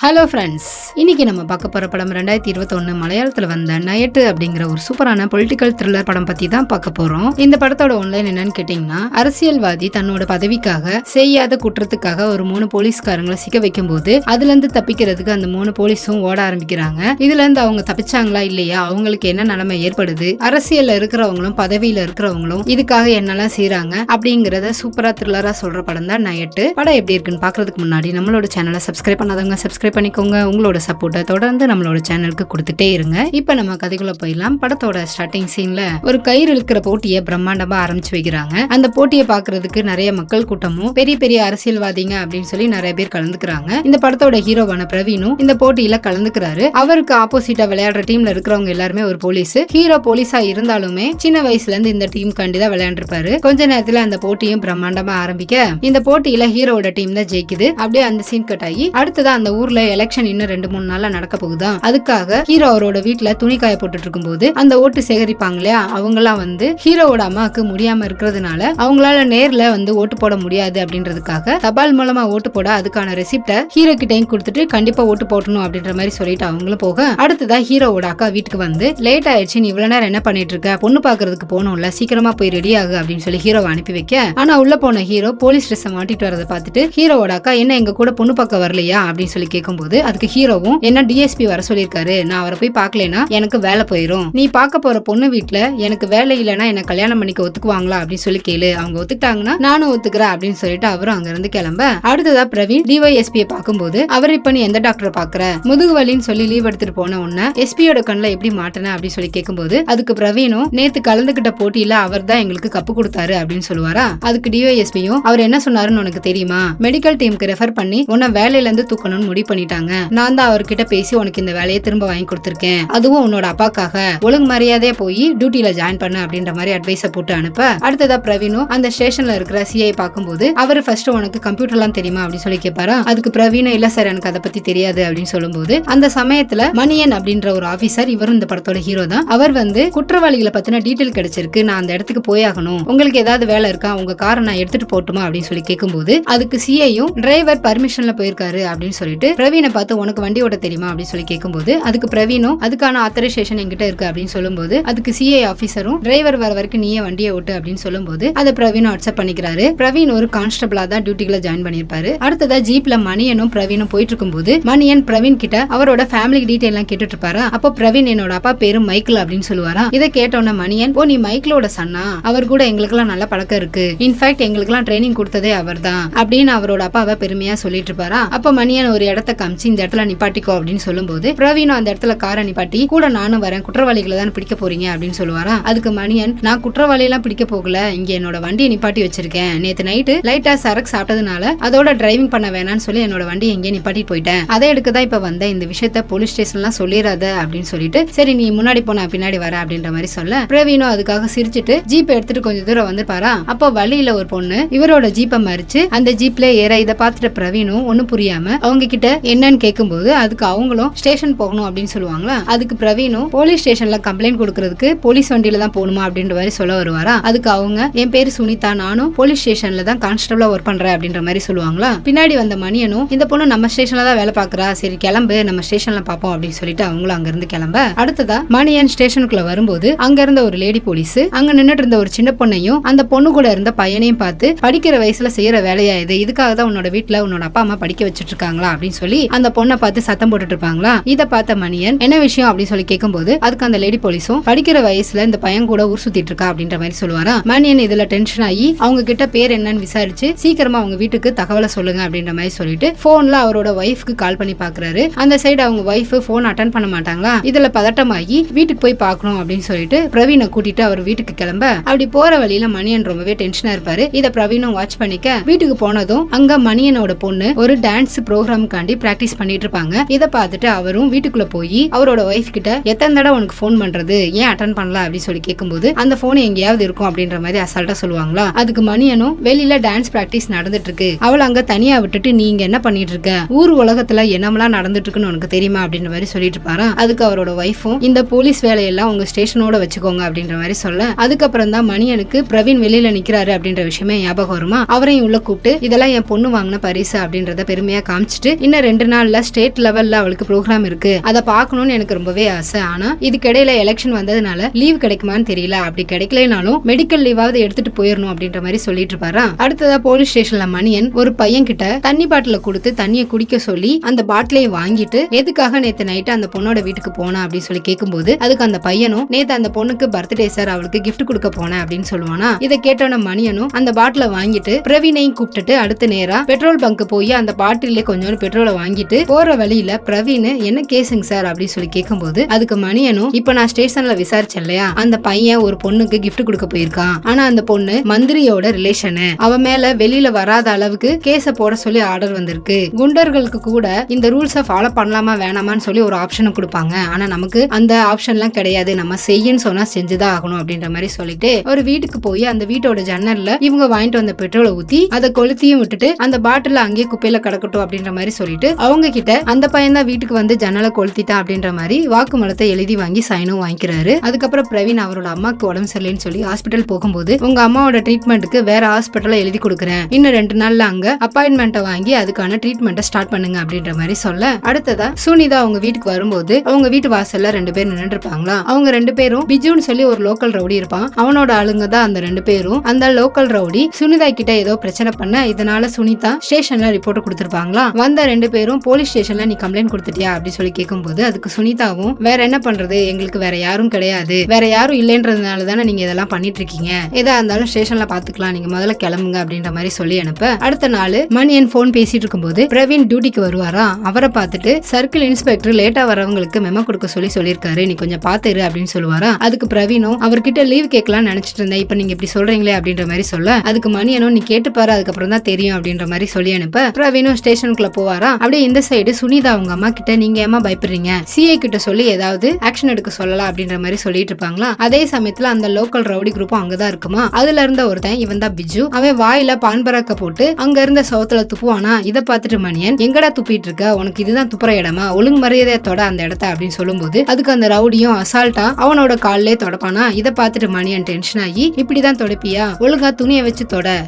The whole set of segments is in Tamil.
ஹலோ ஃப்ரெண்ட்ஸ், இன்னைக்கு நம்ம பார்க்க போற படம் 2021 மலையாளத்துல வந்த நயட்டு அப்படிங்கிற ஒரு சூப்பரான பொலிட்டிக்கல் த்ரில்லர் படம் பத்தி தான் பார்க்க போறோம். இந்த படத்தோட ஒன்லைன் என்னன்னு கேட்டீங்கன்னா, அரசியல்வாதி தன்னோட பதவிக்காக செய்யாத குற்றத்துக்காக ஒரு 3 போலீஸ்காரங்களை சிக்க வைக்கும் போது அதுல இருந்து தப்பிக்கிறதுக்கு அந்த 3 போலீஸும் ஓட ஆரம்பிக்கிறாங்க. இதுல இருந்து அவங்க தப்பிச்சாங்களா இல்லையா, அவங்களுக்கு என்ன நிலைமை ஏற்படுது, அரசியல்ல இருக்கிறவங்களும் பதவியில இருக்கிறவங்களும் இதுக்காக என்னெல்லாம் செய்யறாங்க அப்படிங்கறத சூப்பரா த்ரில்லரா சொல்ற படம் தான் நயட்டு. படம் எப்படி இருக்குன்னு பாக்குறதுக்கு முன்னாடி நம்மளோட சேனலை சப்ஸ்கிரைப் பண்ணாதவங்க சப்ஸ்கிரைப் பண்ணிக்கோங்க. உங்களோட சப்போர்ட்டை தொடர்ந்து நம்மளோட சேனலுக்கு கொடுத்துட்டே இருங்க. இப்ப நம்ம கதைக்குள்ள போயிடலாம். படத்தோட ஸ்டார்டிங் சீன்ல ஒரு கயிறு இழுக்கிற போட்டியை பிரம்மாண்டமா ஆரம்பிச்சு வைக்கிறாங்க. அந்த போட்டியை பாக்குறதுக்கு நிறைய மக்கள் கூட்டமும் பெரிய பெரிய அரசியல்வாதிங்க அப்படின்னு சொல்லி நிறைய பேர் கலந்துக்கிறாங்க. இந்த படத்தோட ஹீரோவான பிரவீனும் இந்த போட்டியில கலந்துக்கிறாரு. அவருக்கு ஆப்போசிட்டா விளையாடுற டீம்ல இருக்கிறவங்க எல்லாருமே ஒரு போலீஸ். ஹீரோ போலீஸா இருந்தாலுமே சின்ன வயசுல இருந்து இந்த டீம் கண்டிதான் விளையாண்டுருப்பாரு. கொஞ்ச நேரத்துல அந்த போட்டியும் பிரம்மாண்டமா ஆரம்பிக்க இந்த போட்டியில ஹீரோவோட டீம் தான் ஜெயிக்குது. அப்படியே அந்த சீன் கட் ஆகி அடுத்ததான் அந்த ஊர்ல எலெக்ஷன் இன்னும் 2-3 நாள்ல நடக்க போகுதான். அதுக்காக ஹீரோ அவரோட வீட்டுல துணி காய போட்டுட்டு இருக்கும் போது அந்த ஓட்டு சேகரிப்பாங்க இல்லையா, அவங்க எல்லாம் வந்து ஹீரோவோட அம்மாவுக்கு முடியாம இருக்கிறதுனால அவங்களால நேர்ல வந்து ஓட்டு போட முடியாது அப்படின்றதுக்காக தபால் மூலமா ஓட்டு போட அதுக்கான ரெசிப்ட ஹீரோ கிட்டையும் கொடுத்துட்டு கண்டிப்பா ஓட்டு போடணும் அப்படின்ற மாதிரி சொல்லிட்டு அவங்களும் போக, அடுத்ததா ஹீரோவோட அக்கா வீட்டுக்கு வந்து லேட் ஆயிடுச்சு, நீ இவ்வளவு நேரம் என்ன பண்ணிட்டு இருக்க, பொண்ணு பாக்குறதுக்கு போகணும்ல, சீக்கிரமா போய் ரெடி ஆகு அப்படின்னு சொல்லி ஹீரோவை அனுப்பி வைக்க, ஆனா உள்ள போன ஹீரோ போலீஸ் ட்ரெஸ் மாட்டிட்டு வரதை பார்த்துட்டு ஹீரோவோட அக்கா என்ன எங்க கூட பொண்ணு பார்க்க வரலையா அப்படின்னு சொல்லி கேட்கும்போது அதுக்கு ஹீரோவும் என்ன டிஎஸ்பி வர சொல்லிருக்காரு, நான் அவரை போய் பாக்கலனா எனக்கு வேலை போயிரும், நீ பார்க்க போற பொண்ணு வீட்டுல எனக்கு வேலை இல்லைன்னா என்ன கல்யாணம் பண்ணிக்க ஒத்துக்குவாங்களா அப்படின்னு சொல்லி கேளு, அவங்க ஒத்துக்கிட்டாங்கன்னா நானும் ஒத்துக்கிறேன் அப்படின்னு சொல்லிட்டு அவரும் அங்க இருந்து கிளம்ப, அடுத்ததா பிரவீன் டிஒய்எஸ்பியை பார்க்கும்போது அவர் இப்ப நீ எந்த டாக்டரை பாக்குற, முதுகு வலின்னு சொல்லி லீவ் எடுத்துட்டு போன உடனே எஸ்பியோட கண்ணுல எப்படி மாட்டின அப்படின்னு சொல்லி கேட்கும்போது அதுக்கு பிரவீனும் நேத்து கலந்துகிட்ட போட்டியில அவர் தான் எங்களுக்கு கப்பு கொடுத்தாரு அப்படின்னு சொல்லுவாரா. அதுக்கு டிஒய்எஸ்பியும் அவர் என்ன சொன்னாருன்னு உனக்கு தெரியுமா, மெடிக்கல் டீமுக்கு ரெஃபர் பண்ணி உன்னை வேலையில இருந்து தூக்கணும்னு முடிவு பண்ணிட்டாங்க, நான் தான் அவர்கிட்ட பேசி உனக்கு இந்த வேலையை திரும்ப வாங்கி கொடுத்திருக்கேன், அதுவும் உன்னோட அப்பாக்காக, ஒழுங்கு மரியாதையா போய் டியூட்டில ஜாயின் பண்ண அப்படின்ற மாதிரி அட்வைஸ போட்டு அனுப்ப, அடுத்ததா பிரவீனும் அந்த ஸ்டேஷன்ல இருக்கிற சிஐ பார்க்கும்போது அவர் ஃபர்ஸ்ட் உனக்கு கம்ப்யூட்டர்லாம் தெரியுமா அப்படின்னு சொல்லி கேட்பாரா. அதுக்கு பிரவீனும் இல்ல சார் எனக்கு அதை பத்தி தெரியாது அப்படின்னு சொல்லும்போது அந்த சமயத்துல மணியன் அப்படின்ற ஒரு ஆபீசர், இவரும் இந்த படத்தோட ஹீரோ தான், அவர் வந்து குற்றவாளிகளை பத்தின டீடைல் கிடைச்சிருக்கு, நான் அந்த இடத்துக்கு போயாகணும், உங்களுக்கு ஏதாவது வேலை இருக்கா, உங்க காரை நான் எடுத்துட்டு போட்டுமா அப்படின்னு சொல்லி கேட்கும்போது அதுக்கு சிஐயும் டிரைவர் பர்மிஷன்ல போயிருக்காரு அப்படின்னு சொல்லிட்டு பிரவீனை பார்த்து உனக்கு வண்டி ஓட்ட தெரியுமா அப்படின்னு சொல்லி கேட்கும்போது அதுக்கு பிரவீனும் அதுக்கான ஆத்தரைசேஷன் என்கிட்ட இருக்கு அப்படின்னு சொல்லும்போது அதுக்கு சிஐ ஆபீசரும் டிரைவர் வர வரைக்கும் நீயே வண்டியை ஓட்டு அப்படின்னு சொல்லும்போது அதை பிரவீனும் அக்செப்ட் பண்ணிக்கிறாரு. பிரவீன் ஒரு கான்ஸ்டபிளா தான் டியூட்டில ஜாயின் பண்ணிருப்பாரு. அடுத்ததா ஜீப்ல மணியனும் பிரவீனும் போயிட்டு இருக்கும்போது மணியன் பிரவீன் கிட்ட அவரோட ஃபேமிலி டீடைல் எல்லாம் கேட்டுட்டு இருப்பாரா. அப்போ பிரவீன் என்னோட அப்பா பேரு மைக்கேல் அப்படின்னு சொல்லுவாரா. இதை கேட்டோன்ன மணியன், ஓ நீ மைக்கேலோட சன்னா, அவர் கூட எங்களுக்கு எல்லாம் நல்ல பழக்கம் இருக்கு, இன்ஃபேக்ட் எங்களுக்கு எல்லாம் ட்ரைனிங் கொடுத்ததே அவர் தான் அப்படின்னு அவரோட அப்பாவை பெருமையா சொல்லிட்டு இருப்பாரா. அப்ப மணியன் ஒரு இடத்த காமிச்சு இந்த இடத்துல நிப்பாட்டிக்கோ அப்படின்னு சொல்லும்போது பிரவீனும் அந்த இடத்துல காரை நிப்பாட்டி கூட நானும் வரேன், குற்றவாளிகளை தான் பிடிக்க போறீங்க அப்படின்னு சொல்லுவாரா. அதுக்கு மணியன், நான் குற்றவாளி எல்லாம் பிடிக்க போகல, இங்க என்னோட வண்டியை நிப்பாட்டி வச்சிருக்கேன், நேத்து நைட்டு லைட்டா சரக்கு சாப்பிட்டதுனால அதோட டிரைவிங் பண்ண வேணாம்னு சொல்லி என்னோட வண்டி எங்கேயே நிப்பாட்டி போயிட்டேன், அதை எடுக்கதான் இப்ப வந்தேன், இந்த விஷயத்த போலீஸ் ஸ்டேஷன்லாம் சொல்லிடாத அப்படின்னு சொல்லிட்டு சரி நீ முன்னாடி போன பின்னாடி வர அப்படின்ற மாதிரி சொல்ல பிரவீனும் அதுக்காக சிரிச்சுட்டு ஜீப் எடுத்துட்டு கொஞ்சம் தூரம் வந்து பாரா. அப்போ வழியில ஒரு பொண்ணு இவரோட ஜீப்பை மறிச்சு அந்த ஜீப்ல ஏற, இதை பார்த்துட்டு பிரவீனும் ஒன்னும் புரியாம அவங்க கிட்ட என்னன்னு கேட்கும்போது அதுக்கு அவங்களும் ஸ்டேஷன் போகணும் அப்படின்னு சொல்லுவாங்களா. அதுக்கு பிரவீனும் போலீஸ் ஸ்டேஷன்ல கம்ப்ளைண்ட் கொடுக்கறதுக்கு போலீஸ் வண்டியில தான் போகணுமா அப்படின்ற மாதிரி சொல்ல வருவாரா. அதுக்கு அவங்க என் பேரு சுனிதா, நானும் போலீஸ் ஸ்டேஷன்ல தான் கான்ஸ்டபிளா ஒர்க் பண்றேன் அப்படின்ற மாதிரி சொல்லுவாங்களா. பின்னாடி வந்த மணியனும் இந்த பொண்ணு நம்ம ஸ்டேஷன்ல தான் வேலை பாக்குறா, சரி கிளம்பு நம்ம ஸ்டேஷன்ல பாப்போம் அப்படின்னு சொல்லிட்டு அவங்களும் அங்க இருந்து கிளம்ப, அடுத்ததா மணியன் ஸ்டேஷனுக்குள்ள வரும்போது அங்க இருந்த ஒரு லேடி போலீஸ் அங்க நின்னுட்டு இருந்த ஒரு சின்ன பொண்ணையும் அந்த பொண்ணு கூட இருந்த பையனையும் பார்த்து, படிக்கிற வயசுல செய்யற வேலையா இது, இதுக்காக தான் உன்னோட வீட்டுல உன்னோட அப்பா அம்மா படிக்க வச்சிட்டு இருக்காங்களா அப்படின்னு சொல்லி அந்த பொண்ணை பார்த்து சத்தம் போட்டுட்டு இருப்பாங்களா. இத பார்த்த மணியன் என்ன விஷயம் அப்படின்னு சொல்லி கேட்கும்போது அதுக்கு அந்த லேடி போலீஸும் படிக்கிற வயசுல இந்த பையன் கூட ஊர் சுத்திட்டு இருக்கா அப்படின்ற மாதிரி சொல்லுவாரா. மணியன் இதுல டென்ஷன் ஆகி அவங்க கிட்ட பேர் என்னன்னு விசாரிச்சு சீக்கிரமா அவங்க வீட்டுக்கு தகவலை சொல்லுங்க அப்படின்ற மாதிரி சொல்லிட்டு போன்ல அவரோட ஒய்ஃப்க்கு கால் பண்ணி பாக்குறாரு. அந்த சைடு அவங்க ஒய்ஃப் போன் அட்டன் பண்ண மாட்டாங்களா. இதுல பதட்டமாகி வீட்டுக்கு போய் பார்க்கணும் அப்படின்னு சொல்லிட்டு பிரவீனை கூட்டிட்டு அவர் வீட்டுக்கு கிளம்ப, அப்படி போற வழியில மணியன் ரொம்பவே டென்ஷனா இருப்பாரு. இத பிரவீனும் வாட்ச் பண்ணிக்க வீட்டுக்கு போனதும் அங்க மணியனோட பொண்ணு ஒரு டான்ஸ் ப்ரோக்ராமுக்காண்டி பிராக்டிஸ் பண்ணிட்டு இருப்பாங்க. இத பார்த்துட்டு அவரும் வீட்டுக்குள்ள போய் அவரோட ஒய்ஃப் கிட்ட எத்தனை தடவை உனக்கு போன் பண்றது, ஏன் அட்டன் பண்ணல அப்படின்னு சொல்லி கேட்கும்போது அந்த போன் எங்கேயாவது இருக்கும் அப்படின்ற மாதிரி அசால்ட்டா சொல்லுவாங்களா. அதுக்கு மணியனும் வெளியில டான்ஸ் பிராக்டிஸ் நடந்துட்டு இருக்கு, அவளை அங்க தனியா விட்டுட்டு நீங்க என்ன பண்ணிட்டு இருக்க, ஊர் உலகத்துல என்னமெல்லாம் நடந்துட்டு இருக்குன்னு உனக்கு தெரியுமா அப்படின்ற மாதிரி சொல்லிட்டு இருப்பாரா. அதுக்கு அவரோட ஒய்ஃபும் இந்த போலீஸ் வேலையெல்லாம் உங்க ஸ்டேஷனோட வச்சுக்கோங்க அப்படின்ற மாதிரி சொல்ல, அதுக்கப்புறம் தான் மணியனுக்கு பிரவீன் வெளியில நிக்கிறாரு அப்படின்ற விஷயமே ஞாபகம் வருமா. அவரையும் உள்ள கூப்பிட்டு இதெல்லாம் என் பொண்ணு வாங்கின பரிசு அப்படின்றத பெருமையா காமிச்சிட்டு இன்னும் 2 நாள்ல ஸ்டேட் லெவல்ல அவளுக்கு ப்ரோக்ராம் இருக்கு, அதை பார்க்கணும்னு எனக்கு ரொம்பவே ஆசை. ஆனா இதுக்கு இடையில எலெக்ஷன் வந்ததுனால லீவ் கிடைக்குமான்னு தெரியல, அப்படி கிடைக்கலனாலும் மெடிக்கல் லீவாவது எடுத்துட்டு போயிடணும் அப்படின்ற மாதிரி சொல்லிட்டு இருப்பாரா. அடுத்ததா போலீஸ் ஸ்டேஷன்ல மணியன் ஒரு பையன் கிட்ட தண்ணி பாட்டில கொடுத்து தண்ணியை குடிக்க சொல்லி அந்த பாட்டிலையை வாங்கிட்டு எதுக்காக நேத்து நைட்டு அந்த பொண்ணோட வீட்டுக்கு போனா அப்படின்னு சொல்லி கேட்கும்போது அதுக்கு அந்த பையனும் நேத்து அந்த பொண்ணுக்கு பர்த்டே சார், அவளுக்கு கிஃப்ட் கொடுக்க போனேன் அப்படின்னு சொல்லுவானா. இதை கேட்டோட மணியனும் அந்த பாட்டில வாங்கிட்டு பிரவீனையும் கூப்பிட்டுட்டு அடுத்த நேரா பெட்ரோல் பங்க் போய் அந்த பாட்டில கொஞ்சம் பெட்ரோலை வாங்கிட்டு போற வழியில பிரவீன் என்ன கேசுங்க சார் அப்படின்னு சொல்லி கேட்கும்போது அதுக்கு மணியனும் இப்ப நான் ஸ்டேஷன்ல விசாரிச்சேன் இல்லையா, அந்த பையன் ஒரு பொண்ணுக்கு கிஃப்ட் கொடுக்க போயிருக்கான், ஆனா அந்த பொண்ணு மந்திரியோட ரிலேஷனு, அவ மேல வெளியில வராத அளவுக்கு கேஸ போட சொல்லி ஆர்டர் வந்திருக்கு. குண்டர்களுக்கு கூட இந்த ரூல்ஸை ஃபாலோ பண்ணலாமா வேணாமான்னு சொல்லி ஒரு ஆப்ஷன் கொடுப்பாங்க, ஆனா நமக்கு அந்த ஆப்ஷன் எல்லாம் கிடையாது, நம்ம செய்யன்னு சொன்னா செஞ்சுதான் ஆகணும் அப்படின்ற மாதிரி சொல்லிட்டு ஒரு வீட்டுக்கு போய் அந்த வீட்டோட ஜன்னல்ல இவங்க வாங்கிட்டு வந்த பெட்ரோலை ஊத்தி அதை கொளுத்தியும் விட்டுட்டு அந்த பாட்டில அங்கேயே குப்பையில கிடக்கட்டும் அப்படின்ற மாதிரி சொல்லிட்டு அவங்க கிட்ட அந்த பையன் தான் வீட்டுக்கு வந்து ஜன்னலை கொளுத்திட்டான் அப்படின்ற மாதிரி வாக்குமூலத்தை எழுதி வாங்கி சைனும் வாங்கிக்கிறாரு. அதுக்கப்புறம் பிரவீன் அவரோட அம்மாக்கு உடம்பு சரியில்லைன்னு சொல்லி ஹாஸ்பிட்டல் போகும்போது உங்க அம்மாவோட ட்ரீட்மெண்ட்டுக்கு வேற ஹாஸ்பிட்டல எழுதி கொடுக்குறேன், இன்னும் 2 நாள்ல அங்க அப்பாயின்மெண்ட்டை வாங்கி அதுக்கான ட்ரீட்மெண்ட்டை ஸ்டார்ட் பண்ணுங்க அப்படின்ற மாதிரி சொல்ல அடுத்ததா சுனிதா அவங்க வீட்டுக்கு வரும்போது அவங்க வீட்டு வாசல்ல 2 பேர் நின்று இருப்பாங்களா. அவங்க 2 பேரும் பிஜுன்னு சொல்லி ஒரு லோக்கல் ரவுடி இருப்பான், அவனோட ஆளுங்க தான் அந்த 2 பேரும். அந்த லோக்கல் ரவுடி சுனிதா கிட்ட ஏதோ பிரச்சனை பண்ண இதனால சுனிதா ஸ்டேஷன்ல ரிப்போர்ட் கொடுத்திருப்பாங்களா. வந்த 2 பேரும் போலீஸ் ஸ்டேஷன்ல நீ கம்ப்ளைண்ட் கொடுத்துட்டியா அப்படி சொல்லி கேட்கும்போது அதுக்கு சுனிதாவும் வேற என்ன பண்றது, எங்களுக்கு வேற யாரும் கிடையாது, வேற யாரும் இல்லைன்றதுனால தானே நீங்க இதெல்லாம் பண்ணிட்டு இருக்கீங்க, எதா இருந்தாலும் ஸ்டேஷன்ல பாத்துக்கலாம், நீங்க முதல்ல கிளம்புங்க அப்படின்ற மாதிரி சொல்லி அனுப்ப அடுத்த நாள் மணியன் போன் பேசிட்டு இருக்கும்போது பிரவீன் டியூட்டிக்கு வருவாரா. அவரை பார்த்துட்டு சர்க்கிள் இன்ஸ்பெக்டர் லேட்டா வரவங்களுக்கு மெமோ கொடுக்க சொல்லியிருக்காரு, நீ கொஞ்சம் பாத்துரு அப்படின்னு சொல்லுவாரா. அதுக்கு பிரவீனும் அவர்கிட்ட லீவ் கேட்கலாம் நினைச்சிட்டு இருந்தேன், இப்ப நீங்க இப்படி சொல்றீங்களே அப்படின்ற மாதிரி சொல்ல அதுக்கு மணியனும் நீ கேட்டுப்பாரு அதுக்கப்புறம் தான் தெரியும் அப்படின்ற மாதிரி சொல்லி அனுப்ப பிரவீனும் ஸ்டேஷனுக்குள்ள போவாரா. அப்படியே இந்த சைடு சுனிதா அவங்க அம்மா கிட்ட நீங்க ஏமா பயப்படுறீங்க, சிஐ கிட்ட சொல்லி ஏதாவது ஆக்ஷன் எடுக்க சொல்லலாம் அப்படின்ற மாதிரி சொல்லிட்டு இருப்பாங்களா. அதே சமயத்துல அந்த லோக்கல் ரவுடி குரூப்பும் அங்கதான் இருக்குமா. அதுல இருந்த ஒருத்தன் இவன் தான் பிஜு, அவன் வாயில பான்பராக்க போட்டு அங்க இருந்த சோத்துல துப்புவானா. இதை பார்த்துட்டு மணியன் எங்கடா துப்பிட்டு இருக்க, உனக்கு இதுதான் துப்புற இடமா, ஒழுங்கு மரியாதையோட அந்த இடத்த அப்படின்னு சொல்லும்போது அதுக்கு அந்த ரவுடியும் அசால்ட்டா அவனோட காலிலே தொடப்பானா. இதை பார்த்துட்டு மணியன் டென்ஷன் ஆகி இப்படிதான் தொடப்பியா, ஒழுங்கா துணியை வச்சு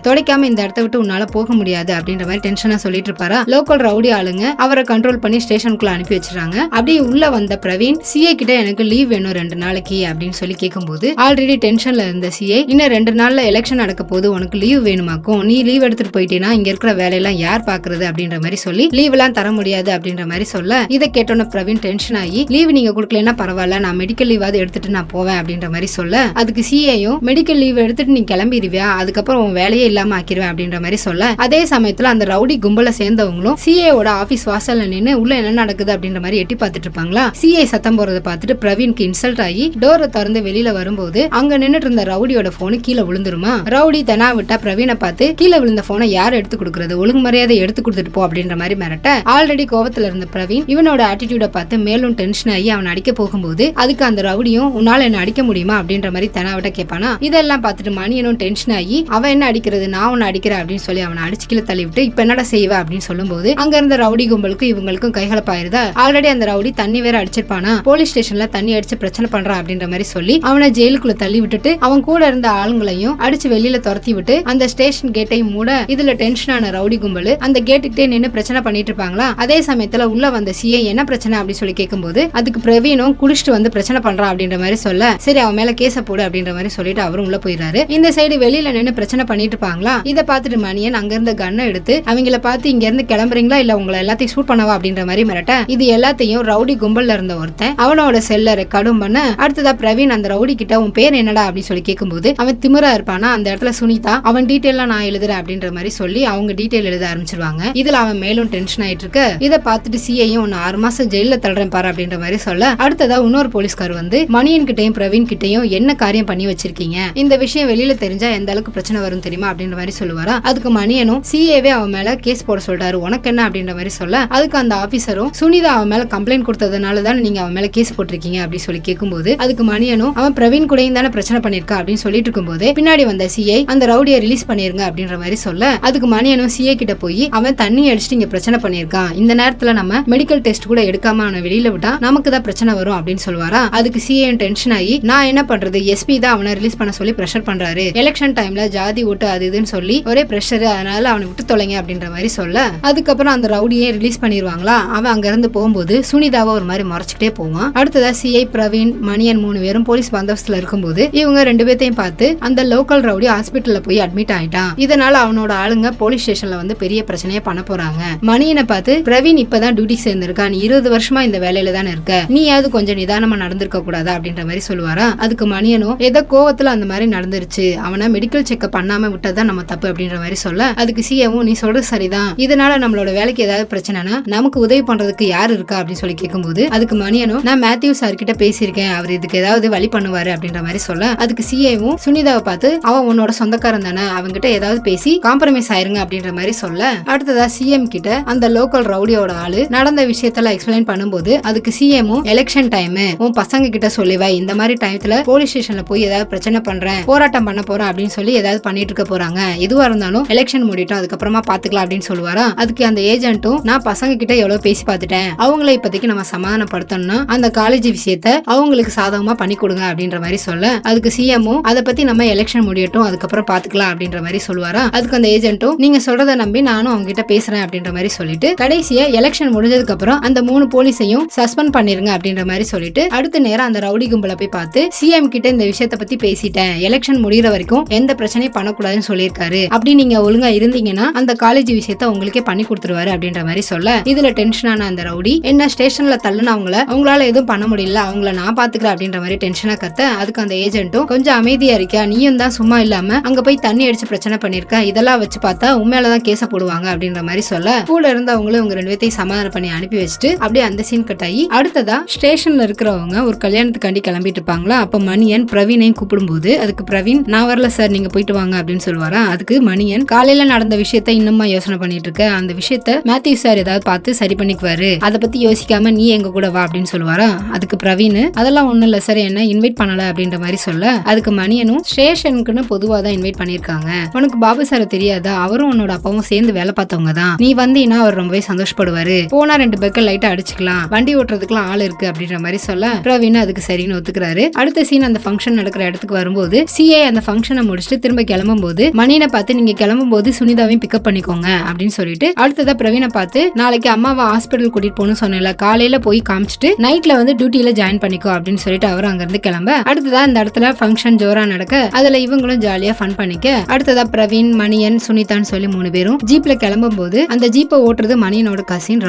தொடைக்காம இந்த இடத்த விட்டு உன்னால போக முடியாது அப்படின்ற மாதிரி டென்ஷனா சொல்லிட்டு இருப்பாரா. லோக்கல் ரவுடி ஆளுங்க அவரை கண்ட்ரோல் பண்ணி ஸ்டேஷனுக்குள்ள அனுப்பி வச்சிருக்காங்க. அப்படியே உள்ள வந்த பிரவீன் சிஏ கிட்ட எனக்கு லீவ் வேணும் 2 நாளைக்கு அப்படின்னு சொல்லி கேட்கும்போது ஆல்ரெடி டென்ஷன்ல இருந்த சிஏ இன்னும் 2 நாள்ல எலெக்ஷன் நடக்க போது உனக்கு லீவ் வேணுமாக்கும், நீ லீவ் எடுத்துட்டு போயிட்டேன்னா இங்க இருக்கிற வேலையெல்லாம் யார் பாக்குறது அப்படின்ற மாதிரி சொல்லி லீவ் எல்லாம் தர முடியாது அப்படின்ற மாதிரி சொல்ல இதை கேட்டோன்னு பிரவீன் டென்ஷன் ஆகி லீவ் நீங்க கொடுக்கலன்னா பரவாயில்ல, நான் மெடிக்கல் லீவாவது எடுத்துட்டு நான் போவேன் அப்படின்ற மாதிரி சொல்ல அதுக்கு சிஏயும் மெடிக்கல் லீவ் எடுத்துட்டு நீ கிளம்பிடுவியா, அதுக்கப்புறம் உன் வேலையே இல்லாம ஆக்கிடுவேன் அப்படின்ற மாதிரி சொல்ல அதே சமயத்துல அந்த ரவுடி கும்பல சேர்ந்தவங்களும் சிஏவோட ஆபீஸ் வாசல்ல நின்று உள்ள என்ன நடக்குது அப்படின்ற மாதிரி எட்டி பார்த்துட்டு இருப்பாங்களா. சிஏ சத்தம் போறதை பார்த்துட்டு பிரவீனுக்கு இன்சல்ட் ஆகி டோரை திறந்து வெளியில வரும்போது அங்க நின்னுட்டு இருந்த ரவுடியோட போனு கீழே விழுந்துருமா. ரவுடி தனா விட்டா பிரவீனை பார்த்து கீழே விழுந்த போனை யார் எடுத்து கொடுக்கறது, ஒழுங்கு மரியாதை எடுத்து கொடுத்துட்டு போ அப்படின்ற மாதிரி மிரட்ட ஆல்ரெடி கோவத்துல இருந்த பிரவீன் இவனோட ஆட்டிடியூட பார்த்து மேலும் டென்ஷன் ஆகி அவன் அடிக்க போகும்போது அதுக்கு அந்த ரவுடியும் உன்னால என்ன அடிக்க முடியுமா அப்படின்ற மாதிரி தனாவிட்ட கேட்பானா. இதெல்லாம் பார்த்துட்டு மணியனும் டென்ஷன் ஆகி அவன் என்ன அடிக்கிறது, நான் உன்னை அடிக்கிறேன் அப்படின்னு சொல்லி அவனை அடிச்சு கீழே தள்ளி விட்டு இப்ப என்னடா செய்வ அப்படின்னு சொல்லும்போது அங்க இருந்த ரவுடி கும்பலுக்கும் இவங்களுக்கும் கைகலப்பாயிருதா. ஆல்ரெடி அந்த ரவுடி தண்ணி வேற அடிச்சிருப்பானா, போலீஸ் ஸ்டேஷன்ல தண்ணி அடிச்சு பிரச்சனை பண்றான் அப்படின்ற மாதிரி சொல்லி அவனை ஜெயிலுக்குள்ள தள்ளி விட்டுட்டு அவன் கூட இருந்த ஆளுங்களையும் அடிச்சு வெளியில துரத்தி விட்டு அந்த ஸ்டேஷன் கேட்டையும் மூட இதுல டென்ஷனான ரவுடி கும்பல் அந்த கேட்டுக்கிட்டே நின்று பிரச்சனை பண்ணிட்டு இருப்பாங்களா. அதே சமயத்துல உள்ள வந்த சிஏ என்ன பிரச்சனை அப்படின்னு சொல்லி கேட்கும்போது அதுக்கு பிரவீனும் குடிச்சிட்டு வந்து பிரச்சனை பண்றான் அப்படின்ற மாதிரி சொல்ல சரி அவன் மேல கேச போடு அப்படின்ற மாதிரி சொல்லிட்டு அவரும் உள்ள போயிடுறாரு. இந்த சைடு வெளியில நின்று பிரச்சனை பண்ணிட்டு இருப்பாங்களா. இதை பார்த்துட்டு மணியன் அங்க இருந்த கண்ணை எடுத்து அவங்கள பார்த்து இங்க இருந்து கிளம்புறீங்களா இல்ல உங்களை எல்லாத்தையும் ஷூட் பண்ணவா அப்படின்ற மாதிரி மிரட்ட இது எல்லாத்தையும் ரவுடி கும்பல்ல இருந்த ஒருத்தன் அவனோட செல்ல ரெக்கார்டும் பண்ண அடுத்ததா பிரவீன் அந்த ரவுடி கிட்ட உன் பேர் என்னடா அப்படின்னு சொல்லி கேட்கும்போது அவன் திமிரா இருப்பானா. அந்த இடத்துல சுனிதா அவன் டீட்டெயிலாம் நான் எழுதுறேன் அப்படின்ற மாதிரி சொல்லி அவங்க டீட்டெயில் எழுத ஆரம்பிச்சிருவாங்க. இதுல அவன் மேலும் டென்ஷன் ஆயிட்டு இருக்கு. இதை பார்த்துட்டு சிஐயும் உன்னை 6 மாசம் ஜெயில தள்ளுறேன் பாரு அப்படின்ற மாதிரி சொல்ல அடுத்ததா இன்னொரு போலீஸ்கார் வந்து மணியன் கிட்டையும் பிரவீன் கிட்டையும் என்ன காரியம் பண்ணி வச்சிருக்கீங்க, இந்த விஷயம் வெளியில தெரிஞ்சா எந்த அளவுக்கு பிரச்சனை வரும் தெரியுமா அப்படின்ற மாதிரி சொல்லுவாரா. அதுக்கு மணியனும் சிஏவே அவன் மேல கேஸ் போட சொல்றாரு, உனக்கு என்ன அப்படின்ற மாதிரி சொல்ல அதுக்கு அந்த ஆபீசரும் சுனிதா அவன் மேல கம்ப்ளைண்ட் கொடுத்ததுனால தான் நீங்க அவன் மேல கேஸ் போட்டிருக்கீங்க அப்படின்னு சொல்லி கேட்கும்போது அதுக்கு மணியனும் அவன் பிரவீன் கூடயும் தானே பிரச்சனை பண்ணிருக்கா அப்படின்னு சொல்லிட்டு இருக்கும்போது பின்னாடி வந்த சிஐ அந்த ரவுடியை ரிலீஸ் பண்ணிருங்க அப்படின்ற மாதிரி சொல்ல அதுக்கு மணியனும் சிஐ கிட்ட போய் அவன் தண்ணி அடிச்சுட்டு இங்க பிரச்சனை பண்ணிருக்கான், இந்த நேரத்துல நம்ம மெடிக்கல் டெஸ்ட் கூட எடுக்காம அவனை வெளியில விட்டா நமக்கு தான் பிரச்சனை வரும் அப்படின்னு சொல்லுவாரா. அதுக்கு சிஐ டென்ஷன் ஆகி நான் என்ன பண்றது, எஸ்பி தான் அவனை ரிலீஸ் பண்ண சொல்லி பிரஷர் பண்றாரு, எலெக்ஷன் டைம்ல ஜாதி ஓட்டு அது இதுன்னு சொல்லி ஒரே பிரஷர், அதனால அவனை விட்டு தொலைங்க அப்படின்ற மாதிரி சொல்ல அதுக்கப்புறம் அந்த ரவுடியே ரிலீஸ் பண்ணிடுவாங்களா. அவன் அங்க இருந்து போகும்போது சுனிதாவை ஒரு மாதிரி முறைச்சிட்டே போவான். அடுத்ததா சிஐ பிரவீன் மணியன் 3 பேரும் போலீஸ் பந்தோபஸ்துல இருக்கும்போது இவங்க 2 பேர்த்தையும் பார்த்து அந்த லோக்கல் ரவுடி ஹாஸ்பிட்டல்ல போய் அட்மிட் ஆயிட்டான். இதனால அவனோட ஆளுங்க போலீஸ் ஸ்டேஷன்ல வந்து பெரிய பிரச்சனையா பண்ண போறாங்க. மணியனை பார்த்து பிரவீன் இப்பதான் டியூட்டி சேர்ந்திருக்கா, நீ 20 வருஷமா இந்த வேலையில தானே இருக்க, நீயாவது கொஞ்சம் நிதானமா நடந்திருக்க கூடாதா அப்படின்ற மாதிரி சொல்லுவாரா. அதுக்கு மணியனும் ஏதோ கோவத்துல அந்த மாதிரி நடந்துருச்சு, அவனை மெடிக்கல் செக்அப் பண்ணாம விட்டதான் நம்ம தப்பு அப்படின்ற மாதிரி சொல்ல, அதுக்கு சிஏவும் நீ சொல்றது சரிதான், இதனால நம்மளோட வேலைக்கு ஏதாவது பிரச்சனைனா நமக்கு உதவி பண்றதுக்கு யாரு இருக்கா அப்படின்னு சொல்லி கேட்கும்போது அதுக்கு மணியனும் நான் மேத்யூ சார் கிட்ட பேசியிருக்கேன், அவர் இதுக்கு ஏதாவது வழி பண்ணுவாரு அப்படின்ற மாதிரி சொல்ல, அதுக்கு சிஏவும் சுனிதாவை பார்த்து அவன் உன்னோட சொந்தக்காரன் தானே, அவங்கிட்ட ஏதாவது பேசி காம்ப்ரமைஸ் ஆயிருங்க அப்படின்ற மாதிரி சொல்ல, அடுத்ததா சிஎம் கிட்ட அந்த லோக்கல் ரவுடியோட ஆளு நடந்த விஷயத்தெல்லாம் எக்ஸ்பிளைன் பண்ணும்போது அதுக்கு சிஎமும் எலெக்ஷன் டைம் உன் பசங்க கிட்ட சொல்லிவை, இந்த மாதிரி டைம்ல போலீஸ் ஸ்டேஷன்ல போய் ஏதாவது பிரச்சனை பண்றேன், போராட்டம் பண்ண போறேன் அப்படின்னு சொல்லி ஏதாவது பண்ணிட்டு இருக்க போறாங்க, எதுவா இருந்தாலும் எலெக்ஷன் முடிட்டோம் அதுக்கப்புறமா பாத்துக்கலாம் அப்படின்னு சொல்லுவாரா. அதுக்கு அந்த ஏஜென்ட்டும் நான் பசங்க கிட்ட எவ்வளவு பேசி பார்த்துட்டேன், அவங்கள இப்போதைக்கு நம்ம சமாதானப்படுத்தணும்னா அந்த காலேஜ் விஷயத்த அவங்களுக்கு சாதகமா பண்ணி கொடுங்க அப்படின்ற மாதிரி சொல்ல, அதுக்கு சிஎமும் அதை பத்தி நம்ம எலெக்ஷன் முடியட்டும் அதுக்கப்புறம் பாத்துக்கலாம் அப்படின்ற மாதிரி சொல்லுவாரா. அதுக்கு அந்த ஏஜென்ட்டும் நீங்க சொல்றதை நம்பி நானும் அவங்க கிட்ட பேசுறேன் அப்படின்ற மாதிரி சொல்லிட்டு கடைசியா எலெக்ஷன் முடிஞ்சதுக்கு அப்புறம் அந்த 3 போலீஸையும் சஸ்பெண்ட் பண்ணிருங்க அப்படின்ற மாதிரி சொல்லிட்டு அடுத்த நேரம் அந்த ரவுடி கும்பலை போய் பார்த்து சிஎம் கிட்ட இந்த விஷயத்தை பத்தி பேசிட்டேன், எலெக்ஷன் முடிகிற வரைக்கும் எந்த பிரச்சனையும் பண்ணக்கூடாதுன்னு சொல்லியிருக்காரு, அப்படி நீங்க ஒழுங்கா இருந்தீங்கன்னா அந்த காலேஜ் விஷயத்த உங்களுக்கே பண்ணி கொடுத்துருவாரு அப்படின்ற மாதிரி சொல்ல, இதுல டென்ஷனான அந்த ரவுடி என்ன ஸ்டேஷன்ல தள்ளுன அவங்களால எதுவும் பண்ண முடியல, அவங்கள நான் பாத்துக்கிறேன் அப்படின்ற மாதிரி டென்ஷனா கத்த, அதுக்கு அந்த ஏஜென்ட்டும் கொஞ்சம் அமைதியா இருக்கா, நீயும் தான் சும்மா இல்லாம அங்க போய் தண்ணி அடிச்சு பிரச்சனை பண்ணிருக்க, இதெல்லாம் வச்சு பார்த்தா உண்மையிலதான் கேச போடுவாங்க அப்படின்ற மாதிரி சொல்ல, கூட இருந்தவங்களும் இவங்க 2 பேர்த்தையும் சமாதானம் பண்ணி அனுப்பி வச்சுட்டு அப்படியே அந்த சீன் கட் ஆகி அடுத்ததா ஸ்டேஷன்ல இருக்கிறவங்க ஒரு கல்யாணத்துக்காண்டி கிளம்பிட்டு இருப்பாங்களா. அப்ப மணியன் பிரவீனையும் கூப்பிடும்போது அதுக்கு பிரவீன் நான் வரல சார் நீங்க போயிட்டு வாங்க அப்படின்னு சொல்லுவாரா. அதுக்கு மணியன் காலையில நடந்த விஷயத்த இன்னுமா யோசனை பண்ணிட்டு இருக்க, அந்த விஷயத்த மேத்யூ சார் ஏதாவது பார்த்து சரி பண்ணிக்குவாரு, அதை பத்தி யோசிக்காம நீ எங்க கூட வா அப்படின்னு சொல்லுவாரா. அதுக்கு பிரவீன் அதெல்லாம் ஒண்ணும் இல்ல சார், என்ன இன்வைட் பண்ணல அப்படின்ற மாதிரி சொல்ல, அதுக்கு மணியனும் ஸ்டேஷனுக்குன்னு பொதுவா தான் இன்வைட் பண்ணிருக்காங்க, உனக்கு பாபு சார் தெரியாதா, அவரும் உன்னோட அப்பாவும் சேர்ந்து வேலை பார்த்தவங்க தான், நீ வந்தீங்கன்னா அவர் ரொம்பவே சந்தோஷப்படுவாரு, போனா 2 பேருக்கு லைட்டா அடிச்சுக்கலாம், வண்டி ஓட்டுறதுக்குலாம் ஆள் இருக்கு அப்படின்ற மாதிரி சொல்ல பிரவீன் அதுக்கு சரின்னு ஒத்துக்கிறாரு. அடுத்த சீன் அந்த ஃபங்க்ஷன் நடக்கிற இடத்துக்கு வரும்போது சிஏ அந்த ஃபங்க்ஷனை முடிச்சுட்டு திரும்ப கிளம்பும் போது மணியனை பார்த்து நீங்க கிளம்பும் போது சுனிதாவையும் பிக்கப் பண்ணிக்கோங்க அப்படின்னு சொல்லிட்டு அடுத்ததா பிரவீனை பார்த்து நாளைக்கு அம்மாவை ஹாஸ்பிட்டல் கூட்டிட்டு போகணும்னு சொன்னேன்ல, காலையில போய் காமிச்சிட்டு நைட்ல வந்து டியூட்டில ஜாயின் பண்ணிக்கோ அப்படின்னு சொல்லிட்டு அவர் அங்க இருந்து கிளம்ப அடுத்ததா இந்த இடத்துல ஃபங்க்ஷன் ஜோரா நடக்க அதுல இவங்களும் ஜாலியா ஃபன் பண்ணிக்க அடுத்ததா பிரவீன் மணியன் சுனிதான்னு சொல்லி 3 பேரும் ஜீப்ல கிளம்பும் போது அந்த ஜீப்பை ஓட்டுறது மணியனோட கசின்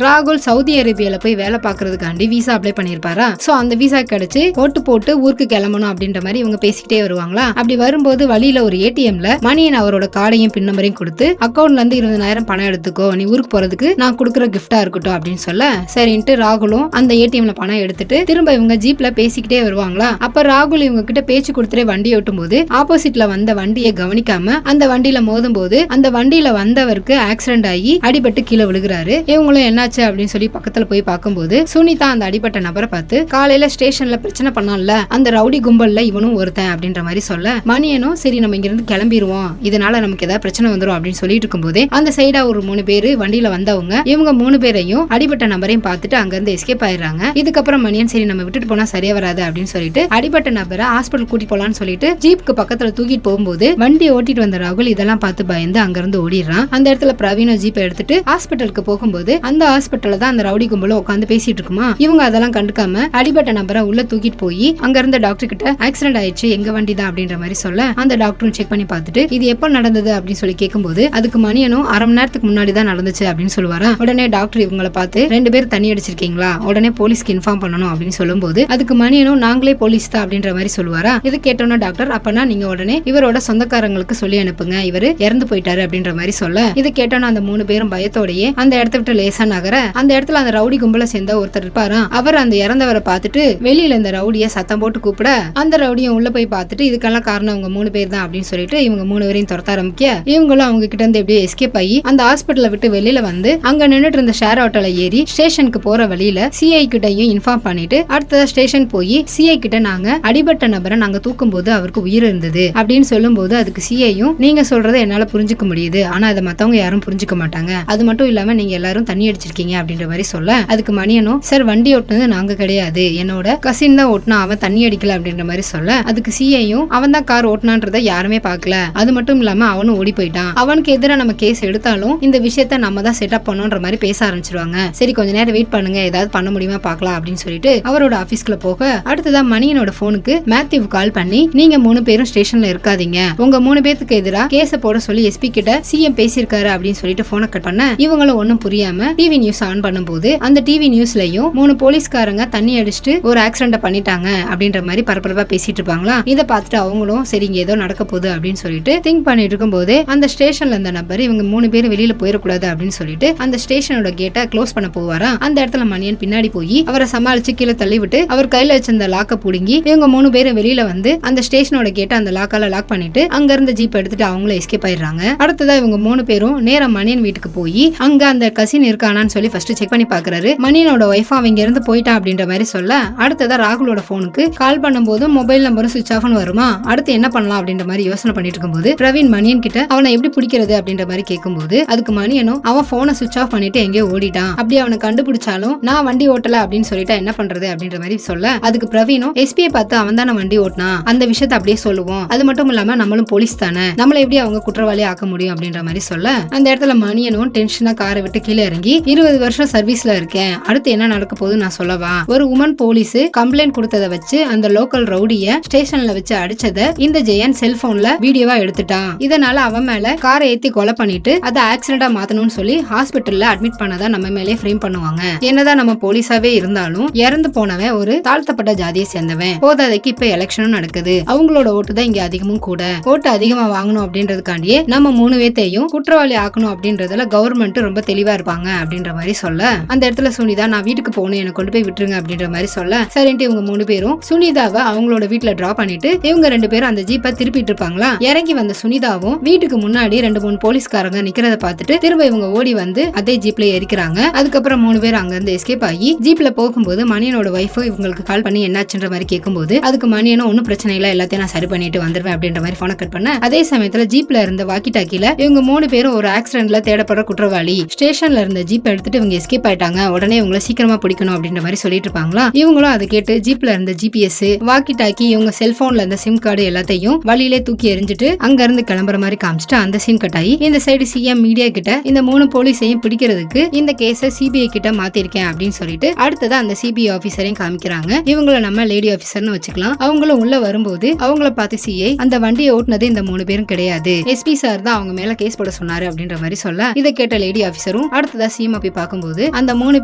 ராகுல் சவுதி அரேபியால போய் வேலை பாக்குறதுக்காண்டி விசா அப்ளை பண்ணிருப்பாரா. சோ அந்த விசா கிடைச்சு ஓட்டு போட்டு ஊருக்கு கிளம்பணும் அப்படின்ற மாதிரி இவங்க பேசிக்கிட்டே வருவாங்களா. அப்படி வரும்போது வழியில ஒரு ஏடிஎம்ல மணியன் அவரோட கார்டையும் பின் நம்பரையும் கொடுத்து அக்கௌண்ட்ல இருந்து 20,000 பணம் எடுத்துக்கோ, நீ ஊருக்கு போறதுக்கு நான் கொடுக்குற கிஃப்டா இருக்கட்டும் அப்படின்னு சொல்ல சரின்ட்டு ராகுலும் அந்த ஏடிஎம்ல பணம் எடுத்துட்டு திரும்ப இவங்க ஜீப்ல பேசிக்கிட்டே வருவாங்களா. அப்ப ராகுல் இவங்க கிட்ட பேச்சு கொடுத்துட்டே வண்டி ஓட்டும் போது ஆப்போசிட்ல வந்த வண்டியை கவனிக்காம அந்த வண்டியில மோதும் போது அந்த வண்டியில வந்தவருக்கு ஆக்சிடென்ட் ஆகி அடிபட்டு கீழே விழுகிறாரு. இவங்களும் என்னாச்சு அப்படின்னு சொல்லி பக்கத்துல போய் பார்க்கும்போது சுனிதா அந்த அடிபட்ட நபரை பார்த்து காலையில ஸ்டேஷன்ல பிரச்சனை பண்ணான்ல அந்த ரவுடி கும்பல்ல இவனும் ஒருத்தன் அப்படின்ற மாதிரி சொல்ல மணியனும் சரி நம்ம இங்க இருந்து கிளம்பிடுவோம், இதனால நமக்கு ஏதாவது பிரச்சனை வந்துரும் அப்படின்னு சொல்லிட்டு இருக்கும்போது அந்த சைடா ஒரு 3 பேரு வண்டியில வந்தவங்க இவங்க 3 பேரையும் அடிபட்ட நபரையும் பார்த்துட்டு அங்க இருந்து எஸ்கேப் ஆயிடுறாங்க. இதுக்கப்புறம் மணியன் சரி நம்ம விட்டுட்டு போனா சரியா வராது அப்படின்னு சொல்லிட்டு அடிபட்ட நபரை ஹாஸ்பிட்டல் கூட்டி போலான்னு சொல்லிட்டு ஜீப்புக்கு பக்கத்துல தூக்கிட்டு போகும்போது வண்டி ஓட்டிட்டு வந்த ராகுல் இதெல்லாம் பார்த்து பயந்து அங்க இருந்து ஓடிடுறான். அந்த இடத்துல பிரவீனும் ஜீப்பை எடுத்துட்டு ஹாஸ்பிட்டலுக்கு போகும்போது அந்த ஹாஸ்பிட்டல்ல தான் அந்த ரவுடி கும்பலும் உட்காந்து பேசிட்டு இருக்குமா. இவங்க அதெல்லாம் கண்டுக்காம அடிபட்ட நபரை உள்ள தூக்கிட்டு போய் அங்க இருந்த டாக்டர் கிட்ட ஆக்சிடென்ட் ஆயிடுச்சு எங்க வண்டி தான் அப்படின்ற மாதிரி சொல்ல அந்த டாக்டரும் செக் பண்ணி பார்த்துட்டு இது எப்ப நடந்தது அப்படின்னு சொல்லி கேட்கும்போது அதுக்கு மணியனும் 1/2 மணி நேரத்துக்கு முன்னாடி தான் நடந்துச்சு அப்படின்னு சொல்லுவாரா. உடனே டாக்டர் இவங்களை பார்த்து 2 பேர் தண்ணி அடிச்சிருக்கீங்களா, உடனே போலீஸ்க்கு இன்ஃபார்ம் பண்ணணும் அப்படின்னு சொல்லும்போது அதுக்கு மணியனும் நாங்களே போலீஸ் தான் அப்படின்ற மாதிரி சொல்லுவாரா. இது கேட்டோன்னா டாக்டர் அப்பனா நீங்க உடனே இவரோட சொந்தக்காரங்களுக்கு சொல்லி அனுப்புங்க, இவரு இறந்து போயிட்டாரு அப்படின்ற மாதிரி சொல்ல இது கேட்டோன்னா அந்த 3 பேரும் பயத்தோடயே அந்த இடத்த விட்டு லேசா நகர அந்த இடத்துல அந்த ரவுடி கும்பல சேர்ந்த ஒருத்தர் இருப்பாரா. அவர் அந்த இறந்தவரை பார்த்துட்டு வெளியில இந்த ரவுடிய சத்தம் போட்டு கூப்பிட அந்த ரவுடியும் உள்ள போய் பார்த்துட்டு இதுக்கெல்லாம் காரணம் அவங்க 3 பேர் தான் அப்படின்னு சொல்லிட்டு இவங்க 3 பேரையும் துரத்த ஆரம்பிக்க இவங்களும் அவங்க கிட்ட இருந்து எப்படியே எஸ்கேப் ஆகி அந்த ஹாஸ்பிட்டலை விட்டு வெளியில வந்து அங்க நின்னுட்டு இருந்த ஷேர் ஆட்டோல ஏறி ஸ்டேஷனுக்கு போற வழியில சிஐ கிட்டையும் இன்ஃபார்ம் பண்ணிட்டு அடுத்த ஸ்டேஷன் போய் சிஐ கிட்ட நாங்க அடிபட்ட நபரை நாங்க தூக்கும் போது அவருக்கு உயிர் இருந்தது அப்படின்னு சொல்லும் போது அதுக்கு சிஐயும் நீங்க சொல்றதை என்னால புரிஞ்சுக்க முடியுது, ஆனா அதை மத்தவங்க யாரும் புரிஞ்சுக்க மாட்டாங்க, அது மட்டும் இல்லாம நீங்க எல்லாரும் தண்ணி அடிச்சிருக்கீங்க அப்படின்ற மாதிரி சொல்ல அதுக்கு மணியனும் சார் வண்டி ஓட்டுனது நாங்க கிடையாது, என்னோட கசின் தான் ஓட்டுனா, அவன் தண்ணி அடிக்கல அப்படின்ற மாதிரி சொல்ல அதுக்கு சிஐயும் அவன் தான் கார் ஓட்டுனான்றத யாருமே பார்க்கல, அது மட்டும் இல்லாம அவனும் ஓடி போயிட்டான், அவனுக்கு எதிராக நம்ம கேஸ் எடுத்தாலும் இந்த விஷயத்த நம்ம தான் செட்டப் பண்ணோன்ற மாதிரி பேச ஆரம்பிச்சிருவாங்க. சரி கொஞ்ச நேரம் வெயிட் பண்ணுங்க, ஏதாவது பண்ண முடியுமா பார்க்கலாம் அப்படின்னு சொல்லிட்டு அவரோட ஆபீஸ்க்குள்ள போக அடுத்ததான் மணியனோட போனுக்கு மேத்யூ கால் பண்ணி நீங்க 3 பேரும் ஸ்டேஷன்ல இருக்காதீங்க, உங்க 3 பேருக்கு எதிராக கேஸ போட சொல்லி எஸ்பி கிட்ட சிஎம் பேசியிருக்காரு அப்படின்னு சொல்லிட்டு போனை கட் பண்ண இவங்களும் ஒன்னும் புரியாம டிவி நியூஸ் ஆன் பண்ணும்போது அந்த டிவி நியூஸ்லயும் 3 போலீஸ்காரங்க தண்ணி அடிச்சுட்டு ஒரு ஆக்சிடென்ட் பண்ணிட்டாங்க அப்படின்ற மாதிரி பரபரப்பா பேசிட்டு இருப்பாங்களா. இதை பார்த்துட்டு அவங்களும் சரி இங்க ஏதோ நடக்க போகுது அப்படின்னு சொல்லிட்டு திங்க் பண்ணிட்டு இருக்கும் போதே அந்த ஸ்டேஷன்ல இருந்த நபர் இவங்க 3 பேரும் வெளியில போயிடக்கூடாது அப்படின்னு சொல்லிட்டு அந்த ஸ்டேஷனோட கேட்டை க்ளோஸ் பண்ண போவாரா. அந்த இடத்துல மணியன் பின்னாடி போய் அவரை சமாளிச்சு கீழே தள்ளி விட்டு அவர் கையில வச்சிருந்த லாக்க புடுங்கி இவங்க 3 பேரும் வெளியில வந்து அந்த ஸ்டேஷனோட கேட்டை அந்த லாக்கால லாக் பண்ணிட்டு அங்க இருந்த ஜீப் எடுத்துட்டு அவங்களும் எஸ்கேப் ஆயிடுறாங்க. அடுத்ததா இவங்க 3 பேரும் நேரா மணியன் வீட்டுக்கு போய் அங்க அந்த கசின் இருக்கானான்னு சொல்லி ஃபர்ஸ்ட் செக் பண்ணி பாக்குறாரு. மணியனோட ஒய்ஃப் அவங்க இருந்து போயிட்டான் அப்படின்ற மாதிரி சொல்ல அடுத்ததா ராகுலோட போனுக்கு கால் பண்ணும்போது மொபைல் நம்பரும் சுவிச் ஆஃப்னு வருமா. அடுத்து என்ன பண்ணலாம் அப்படின்ற மாதிரி யோசனை பண்ணிட்டு இருக்கும்போது பிரவீன் மணியன் கிட்ட அவனை எப்படி பிடிக்கிறது அப்படின்ற மாதிரி கேட்கும்போது அதுக்கு மணியனும் அவன் போனை சுவிச் ஆஃப் பண்ணிட்டு எங்கேயோ ஓடிட்டான், அப்படி அவனை கண்டுபிடிச்சாலும் நான் வண்டி ஓட்டல அப்படின்னு சொல்லிட்டா என்ன பண்றது அப்படின்ற மாதிரி சொல்ல அதுக்கு பிரவீனும் எஸ்பியை பார்த்து அவன் தானே வண்டி ஓட்டினா, அந்த விஷயத்தை அப்படியே சொல்லுவோம், அது மட்டும் இல்லாம நம்மளும் போலீஸ் தானே, நம்மள எப்படி அவங்க குற்றவாளி ஆக்க முடியும் அப்படின்ற மாதிரி சொல்ல அந்த இடத்துல மணியனும் டென்ஷனா காரை விட்டு கீழே இறங்கி 20 வருஷம் சர்வீஸ்ல இருக்கேன், அடுத்து என்ன நடக்க போகுது நான் சொல்லவா, ஒரு உமன் போலீஸ் கம்ப்ளைண்ட் கொடுத்ததை வச்சு அந்த லோக்கல் ரவுடிய ஸ்டேஷன்ல வச்சு அடிச்சத இந்த ஜெயன் செல்போன்ல வீடியோவா எடுத்துட்டான், இதனால அவன் மேல காரை ஏத்தி கொலை பண்ணிட்டு அதை ஆக்சிடென்டா மாத்தணும்னு சொல்லி ஹாஸ்பிட்டல்ல அட்மிட் பண்ணதா நம்ம மேலே ஃப்ரேம் பண்ணுவாங்க. என்னதான் நம்ம போலீஸாவே இருந்தாலும் இறந்து போனவன் ஒரு தாழ்த்தப்பட்ட ஜாதியை சேர்ந்தவன், போதாதைக்கு இப்ப எலெக்ஷனும் நடக்குது, அவங்களோட ஓட்டு தான் இங்க அதிகமும் கூட, ஓட்டு அதிகமா வாங்கணும் அப்படின்றதுக்காண்டியே நம்ம 3 பேத்தையும் குற்றவாளி ஆக்கணும் அப்படின்றதுல கவர்மெண்ட் ரொம்ப தெளிவா இருப்பாங்க அப்படின்ற மாதிரி சொல்ல அந்த இடத்துல சுனிதா நான் வீட்டுக்கு போகணும் எனக்கு கொண்டு போய் விட்டுருங்க அப்படின்ற மாதிரி சொல்ல சரின்ட்டு இவங்க 3 பேரும் சுனிதாவை அவங்களோட வீட்டுல டிராப் பண்ணிட்டு இவங்க 2 பேரும் அந்த ஜீப்பை திருப்பிட்டு இருப்பாங்களா. இறங்கி வந்த சுனிதாவும் வீட்டுக்கு முன்னாடி 2-3 போலீஸ்காரங்க நிக்கிறத பார்த்துட்டு திரும்ப இவங்க ஓடி வந்து அதே ஜீப்ல ஏறிக்கிறாங்க. அதுக்கப்புறம் 3 பேர் அங்க இருந்து எஸ்கேப் ஆகி ஜீப்ல போகும்போது மணியனோட வைஃப் இவங்களுக்கு கால் பண்ணி என்னாச்சுன்ற மாதிரி கேட்கும்போது அதுக்கு மணியனும் ஒன்னும் பிரச்சனை இல்ல, எல்லாத்தையும் நான் சரி பண்ணிட்டு வந்துருவேன் அப்படின்ற மாதிரி போனை கட் பண்ண அதே சமயத்துல ஜீப்ல இருந்த வாக்கி டாக்கில இவங்க 3 பேரும் ஒரு ஆக்சிடென்ட்ல தேடப்படுற குற்றவாளி, ஸ்டேஷன்ல இருந்த ஜீப் எடுத்துட்டு இவங்க எஸ்கேப் ஆயிட்டாங்க, உடனே இவங்களை சீக்கிரமா பிடிக்கணும் அப்படின்ற மாதிரி சொல்லிட்டு இருப்பாங்களா. இவங்களும் அதை கேட்டு ஜீப்ல இருந்த ஜிபிஎஸ் வாக்கி டாக்கி இவங்க செல்போன்ல இருந்த சிம் கார்டு எல்லாத்தையும் வழியிலே தூக்கி எரிஞ்சிட்டு அங்க இருந்து கிளம்புற மாதிரி காமிச்சிட்டு அந்த சீன் கட் ஆகி இந்த சைடு சிஎம் மீடியா கிட்ட இந்த 3 போலீஸையும் பிடிக்கிறதுக்கு இந்த கேஸை சிபிஐ கிட்ட மாத்திருக்கேன் அப்படின்னு சொல்லிட்டு அடுத்ததான் அந்த சிபிஐ ஆபீசரையும் காமிக்கிறாங்க. இவங்கள நம்ம லேடி ஆபீசர்னு வச்சுக்கலாம். அவங்களும் உள்ள வரும்போது அவங்கள பார்த்து சிஐ அந்த வண்டியை ஓட்டுனது இந்த 3 பேரும் கிடையாது, எஸ்பி சார் தான் அவங்க மேல கேஸ் போட சொன்னாரு அப்படின்ற மாதிரி சொல்ல இதை கேட்ட லேடி ஆபீசரும் அடுத்ததா சிஎம் போய் பார்க்கும்போது அந்த 3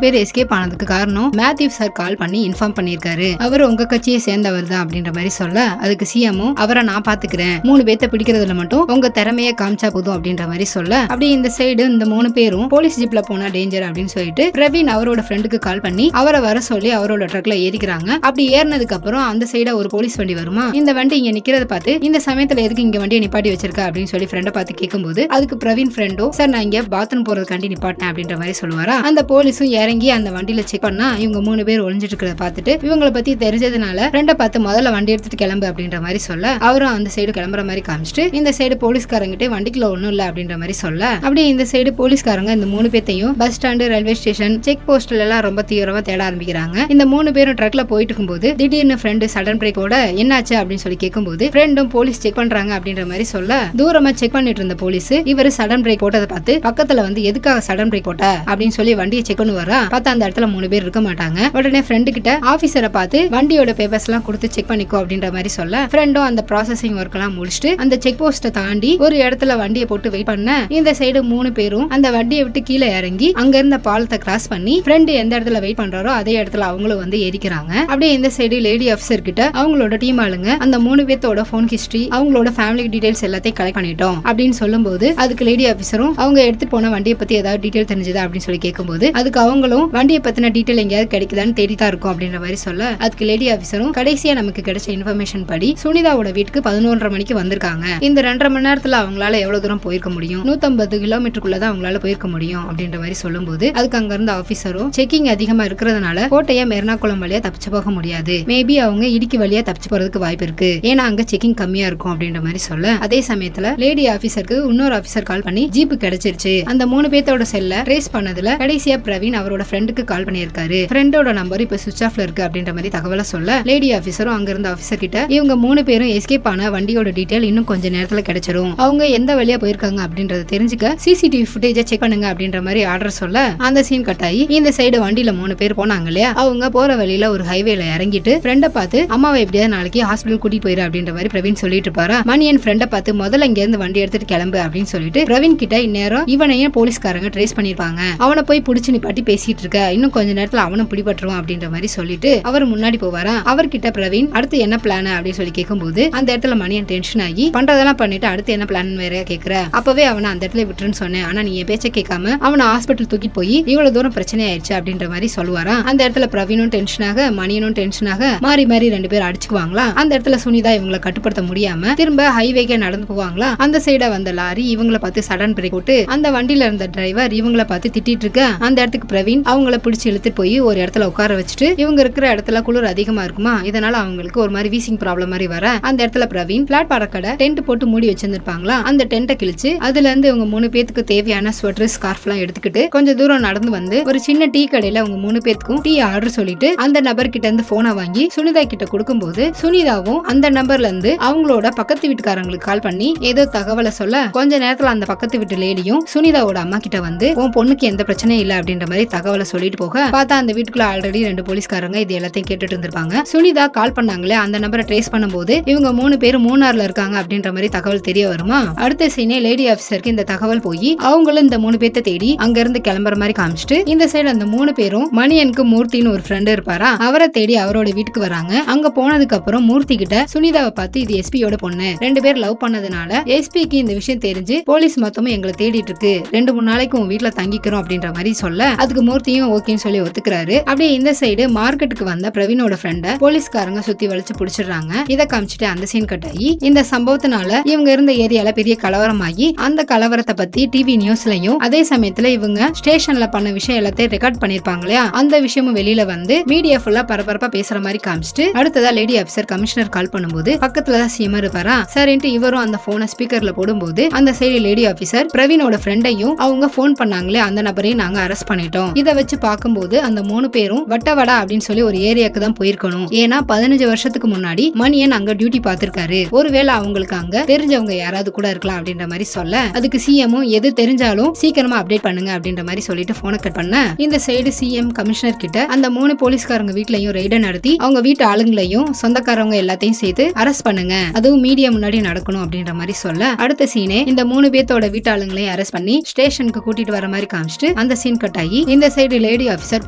பேர் எஸ்கேப் ஆனதுக்கு காரணம் மேத்யூ சார் கால் பண்ணி இன்ஃபார்ம் பண்ணிருக்காரு, அவர் உங்க கட்சியை சேர்ந்தவர் தான் அப்படின்ற மாதிரி சொல்ல அதுக்கு சிஎம்மும் அவரை நான் பாத்துக்கிறேன், 3 பேர்த்த பிடிக்கிறதுல மட்டும் உங்க திறமையை காமிச்சா போதும் அப்படின்ற மாதிரி சொல்ல அப்படியே இந்த சைடு இந்த 3 பேரும் போலீஸ் ஜீப்ல போனா டேஞ்சர் அப்படின்னு சொல்லிட்டு பிரவீன் அவரோட ஃப்ரெண்டுக்கு கால் பண்ணி அவரை வர சொல்லி அவரோட ட்ரக்ல ஏறிக்கிறாங்க. அப்படி ஏறினதுக்கு அப்புறம் அந்த சைடா ஒரு போலீஸ் வண்டி வருமா, இந்த வண்டி இங்க நிக்கிறத பார்த்து இந்த சமயத்துல எதுக்கு இங்க வண்டியை நிப்பாட்டி வச்சிருக்கா அப்படின்னு சொல்லி ஃப்ரெண்டை பார்த்து கேட்கும்போது அதுக்கு பிரவீன் ஃப்ரெண்டோ சார் நான் இங்க பாத்ரூம் போறதுக்காண்டி நிப்பாட்டினேன் அப்படின்ற மாதிரி சொல்லுவாரா. அந்த போலீஸும் இறங்கி அந்த வண்டியில செக் பண்ணா இவங்க 3 பேர் ஒளிஞ்சிட்டு இருக்கிறத பார்த்துட்டு இவங்களை பத்தி தெரிஞ்சதுனால ஃப்ரெண்டை பார்த்து முதல்ல வண்டி எடுத்துட்டு கிளம்பு அப்படின்ற மாதிரி சொல்ல அவரும் அந்த சைடு கிளம்புற மாதிரி காமிச்சிட்டு இந்த சைடு போலீஸ்காரங்கிட்டே வண்டிக்குள்ள ஒண்ணும் இல்ல அப்படின்ற மாதிரி சொல்ல அப்படியே இந்த சைடு போலீஸ்காரங்க இந்த 3 பேத்தையும் bus stand railway station check போஸ்ட்ல எல்லாம் ரொம்ப தீவிரமா தேட ஆரம்பிக்கிறாங்க. இந்த 3 பேரும் ட்ரக்ல போயிட்டு இருக்கும்போது திடீர்னு ஃப்ரெண்டு சடன் பிரேக்கோட என்னாச்சு அப்படின்னு சொல்லி கேட்கும்போது ஃப்ரெண்டும் போலீஸ் செக் பண்றாங்க அப்படின்ற மாதிரி சொல்ல தூரமா செக் பண்ணிட்டு இருந்த போலீஸ் இவரு சடன் பிரேக் போட்டதை பார்த்து பக்கத்துல வந்து எதுக்காக சடன் பிரேக் போட்ட அப்படின்னு சொல்லி வண்டியை செக் பண்ணுவாரா. பார்த்தா அந்த இடத்துல 3 பேர் இருக்க மாட்டாங்க. உடனே ஃப்ரெண்டு கிட்ட ஆபீசரை பார்த்து வண்டியோட பேப்பர்ஸ் எல்லாம் கொடுத்து செக் பண்ணிக்கோ அப்படின்ற மாதிரி சொல்ல ஃப்ரெண்டும் அந்த ப்ராசஸிங் ஒர்க் எல்லாம் முடிச்சுட்டு அந்த செக் போஸ்ட்டை தாண்டி ஒரு இடத்துல வண்டியை போட்டு வெயிட் பண்ண இந்த சைடு 3 பேரும் அந்த வண்டியை விட்டு கீழே இறங்கி அங்க இருந்த பாலத்தை கிராஸ் பண்ணி ஃப்ரெண்டு எந்த இடத்துல வெயிட் பண்றாரோ அதே இடத்துல அவங்களும் வந்து ஏறிக்கிறாங்க. அப்படியே இந்த சைடு லேடி ஆபீசர் கிட்ட அவங்களோட டீம் ஆளுங்க அந்த 3 பேத்தோட போன் ஹிஸ்டரி அவங்களோட ஃபேமிலி டீடைல்ஸ் எல்லாத்தையும் கலெக்ட் பண்ணிட்டோம் அப்படின்னு சொல்லும்போது அதுக்கு லேடி ஆபீசரும் அவங்க எடுத்துட்டு போன வண்டியை பத்தி ஏதாவது டீடைல் தெரிஞ்சதா அப்படின்னு சொல்லி கேட்கும்போது அதுக்கு அவங்களும் வண்டியை பத்தின டீடைல் எங்கேயாவது கிடைக்குதான்னு தேடிதான் இருக்கும் அப்படின்ற மாதிரி சொல்ல அதுக்கு லேடி ஆபீசரும் கடைசியா நமக்கு கிடைச்ச இன்ஃபர்மேஷன் படி சுனிதாவோட வீட்டுக்கு 11:30 மணிக்கு வந்திருக்காங்க. இந்த 2.5 மணி நேரத்துல அவங்களால எவ்வளவு தூரம் போயிருக்க முடியும், 150 கிலோமீட்டருக்குள்ளதான் அவங்களால போயிருக்க முடியும் அப்படின்ற மாதிரி சொல்லும்போது அதுக்கு அங்க இருந்த ஆபீசரும் செக்கிங் அதிகமா இருக்கிறதுனால கோட்டையா மெர்னாகுளம் வழியா தப்பிச்சு போக முடியாது, மேபி அவங்க இடுக்கி வழியா தப்பிச்சு போறதுக்கு வாய்ப்பு இருக்கு, ஏன்னா அங்க செக்கிங் கம்மியா இருக்கும் அப்படின்ற மாதிரி சொல்ல அதே சமயத்துல லேடி ஆபீசருக்கு இன்னொரு ஆபீசர் கால் பண்ணி ஜீப் கிடைச்சிருச்சு, அந்த 3 பேத்தோட செல்ல ட்ரேஸ் பண்ணதுல கடைசியா பிரவீன் அவரோட ஃப்ரெண்டுக்கு கால் பண்ணியிருக்காரு, ஃப்ரெண்டோட நம்பர் இப்ப சுவிட்ச் ஆஃப்ல இருக்கு அப்படின்ற மாதிரி தகவலை சொல்ல லேடி ஆபீசரும் அங்க இருந்த ஆபீசர் கிட்ட இவங்க 3 பேரும் எஸ்கேப் ஆன வண்டியோட டீடைல் இன்னும் கொஞ்ச நேரத்துல கிடைச்சிரும், அவங்க எந்த வழியா போயிருக்காங்க அப்படின்றத தெரிஞ்சுக்க சிசிடிவி ஃபுட்டேஜை செக் பண்ணுங்க அப்படின்ற மாதிரி ஆர்டர் சொல்ல அந்த சீன் கட் ஆகி இந்த சைடு வண்டியில 3 பேர் போனாங்க இல்லையா, அவங்க போற வழியில ஒரு ஹைவேல இறங்கிட்டு ஃப்ரெண்ட பார்த்து அம்மாவை எப்படியாவது நாளைக்கு ஹாஸ்பிட்டல் கூட்டிட்டு போயிரு அப்படின்ற மாதிரி பிரவீன் சொல்லிட்டு இருப்பாரா. மணியன் ஃப்ரெண்ட பார்த்து முதல்ல இங்க இருந்து வண்டி எடுத்துட்டு கிளம்பு அப்படின்னு சொல்லிட்டு பிரவீன் கிட்ட இந்நேரம் இவனையும் போலீஸ்காரங்க ட்ரேஸ் பண்ணிருப்பாங்க, அவனை போய் புடிச்சு நிப்பாட்டி பேசிட்டு இருக்க, இன்னும் கொஞ்ச நேரத்துல அவனும் பிடிபட்டுருவான் அப்படின்ற மாதிரி சொல்லிட்டு அவர் முன்னாடி போவாரா. அவர்கிட்ட பிரவீன் அடுத்து என்ன பிளான் அப்படின்னு சொல்லி கேட்கும்போது அந்த இடத்துல மணியன் டென்ஷன் ஆகி பண்றதெல்லாம் பண்ணிட்டு அடுத்து என்ன பிளான் வேற கேக்குற, அப்பவே அவனை அந்த இடத்துல விட்டுருன்னு சொன்னேன், ஆனா நீ பேச்ச கேட்காம அவனை ஹாஸ்பிட்டல் தூக்கிட்டு போய் இவ்வளவு தூரம் பிரச்சனை ஆயிடுச்சு அப்படின்ற மாதிரி சொல்லுவாரா. அந்த இடத்துல பிரவீனும் டென்ஷனாக மணியனும் டென்ஷனாக மாறி மாறி 2 பேர் அடிச்சுக்குவாங்களா. அந்த இடத்துல சுனிதா இவங்களை கட்டுப்படுத்த முடியாம திரும்ப ஹைவேக்கே நடந்து போவாங்களா. அந்த சைடா வந்த லாரி இவங்களை பார்த்து சடன் பிரேக் போட்டு அந்த வண்டியில இருந்த டிரைவர் இவங்களை பார்த்து திட்டிட்டு இருக்க அந்த இடத்துக்கு பிரவீன் அவங்கள பிடிச்சு இழுத்து போய் ஒரு இடத்துல உட்கார வச்சுட்டு இவங்க இருக்கிற இடத்துல குளிர் அதிகமா இருக்குமா, இதனால அவங்களுக்கு ஒரு மாதிரி வீசிங் ப்ராப்ளம் மாதிரி வர அந்த இடத்துல பிரவீன் பிளாட் கடை டென்ட் போட்டு மூடி வச்சிருந்திருப்பாங்களா, அந்த டென்ட்டை கிழிச்சு அதுல இருந்து இவங்க 3 பேத்துக்கு தேவையான ஸ்வெட்டர் ஸ்கார்ஃப் எல்லாம் எடுத்துக்கிட்டு கொஞ்சம் தூரம் நடந்து வந்து ஒரு சின்ன டீ கடையில அவங்க 3 பேத்துக்கும் டீ ஆர்டர் சொல்லிட்டு அந்த நபர் கிட்ட இருந்து போனை வாங்கி சுனிதா கிட்ட கொடுக்கும்போது சுனிதாவும் அந்த நம்பர்ல இருந்து அவங்களோட பக்கத்து வீட்டுக்காரங்களுக்கு கால் பண்ணி ஏதோ தகவலை சொல்ல கொஞ்ச நேரத்துல அந்த பக்கத்து வீட்டு லேடியும் சுனிதாவோட அம்மா கிட்ட வந்து உன் பொண்ணுக்கு எந்த பிரச்சனையும் இல்ல அப்படின்ற மாதிரி தகவலை சொல்லிட்டு போக பார்த்தா அந்த வீட்டுக்குள்ள ஆல்ரெடி 2 போலீஸ்காரங்க இது எல்லாத்தையும் கேட்டுட்டு இருந்திருப்பாங்க. சுனிதா கால் பண்ணாங்களே அந்த நம்பரை ட்ரேஸ் பண்ணும்போது இவங்க 3 பேரும் மூணார்ல இருக்காங்க அப்படின்ற மாதிரி தகவல் தெரிய வருமா. அடுத்த சீனே லேடி ஆபீசருக்கு இந்த தகவல் போய் அவங்களும் இந்த 3 பேத்தை தேடி அங்க இருந்து கிளம்புற மாதிரி காமிச்சிட்டு இந்த சைடு அந்த 3 பேரும் மணியனுக்கு மூர்த்தின்னு ஒரு ஃப்ரெண்ட் இருப்பாரா, அவரை தேடி அவரோட வீட்டுக்கு வராங்க. அங்க போனதுக்கு அப்புறம் மூர்த்தி கிட்ட சுனிதாவை பார்த்து இது எஸ்பியோட பொண்ணு, 2 பேர் லவ் பண்ணதுனால எஸ்பிக்கு இந்த விஷயம் தெரிஞ்சு போலீஸ் மொத்தமும் எங்களை தேடிட்டு இருக்கு, 2-3 நாளைக்கு உன் வீட்டுல தங்கிக்கிறோம் அப்படின்ற மாதிரி சொல்ல அதுக்கு மூர்த்தியும் ஓகேன்னு சொல்லி ஒத்துக்கிறாரு. அப்படியே இந்த சைடு மார்க்கெட்டுக்கு வந்த பிரவீனோட ஃப்ரெண்ட போலீஸ்காரங்க சுத்தி வளைச்சு புடிச்சிடுறாங்க. இதை காமிச்சிட்டு அந்த சீன் கட் ஆகி இந்த சம்பவத்தினால இவங்க இருந்த ஏரியால பெரிய கலவரமாகி அந்த கலவரத்தை பத்தி டிவி நியூஸ்லயும் அதே சமயத்துல இவங்க ஸ்டேஷன்ல பண்ண விஷயம் எல்லாத்தையும் ரெக்கார்ட் பண்ணிருப்பாங்க இல்லையா, அந்த விஷயமும் வெளியில வந்து மீடியா ஃபுல்லா பரபரப்பா பேசுற மாதிரி காமிச்சிட்டு அடுத்ததா லேடி ஆபீசர் கமிஷனர் கால் பண்ணும்போது பக்கத்துலதான் சிஎம் இருப்பாரா. சரின்ட்டு இவரும் அந்த போனை ஸ்பீக்கர்ல போடும்போது அந்த சைடு லேடி ஆபீசர் பிரவீனோட ஃப்ரெண்டையும் அவங்க போன் பண்ணாங்களே அந்த நபரையும் நாங்க அரெஸ்ட் பண்ணிட்டோம். இதை வச்சு பார்க்கும்போது அந்த 3 பேரும் வட்டவடா அப்படின்னு சொல்லி ஒரு ஏரியாக்கு தான் போயிருக்கணும். ஏன்னா 15 வருஷத்துக்கு முன்னாடி மணியன் அங்க டியூட்டி பார்த்திருக்காரு, ஒருவேளை அவங்களுக்கு அங்க தெரிஞ்சவங்க யாராவது கூட இருக்கலாம் அப்படின்ற மாதிரி சொல்ல அதுக்கு சிஎம்மும் எது தெரிஞ்சாலும் சீக்கிரமா அப்டேட் பண்ணுங்க அப்படின்ற மாதிரி சொல்லிட்டு போனை கட் பண்ண இந்த சைடு சிஎம் கமிஷனர் கிட்ட அந்த 3 போலீஸ்காரங்க வீட்லயும் ரெய்ட நடத்தி அவங்க வீட்டு ஆளுங்களையும் சொந்தக்காரங்க எல்லாத்தையும் சேர்த்து அரெஸ்ட் பண்ணுங்க, அதுவும் மீடியா முன்னாடி நடக்கணும் அப்படின்ற மாதிரி சொல்ல அடுத்த சீனே இந்த 3 பேத்தோட வீட்டு ஆளுங்களையும் அரெஸ்ட் பண்ணி ஸ்டேஷனுக்கு கூட்டிட்டு வர மாதிரி காமிச்சிட்டு அந்த சீன் கட் ஆகி இந்த சைடு லேடி ஆபீசர்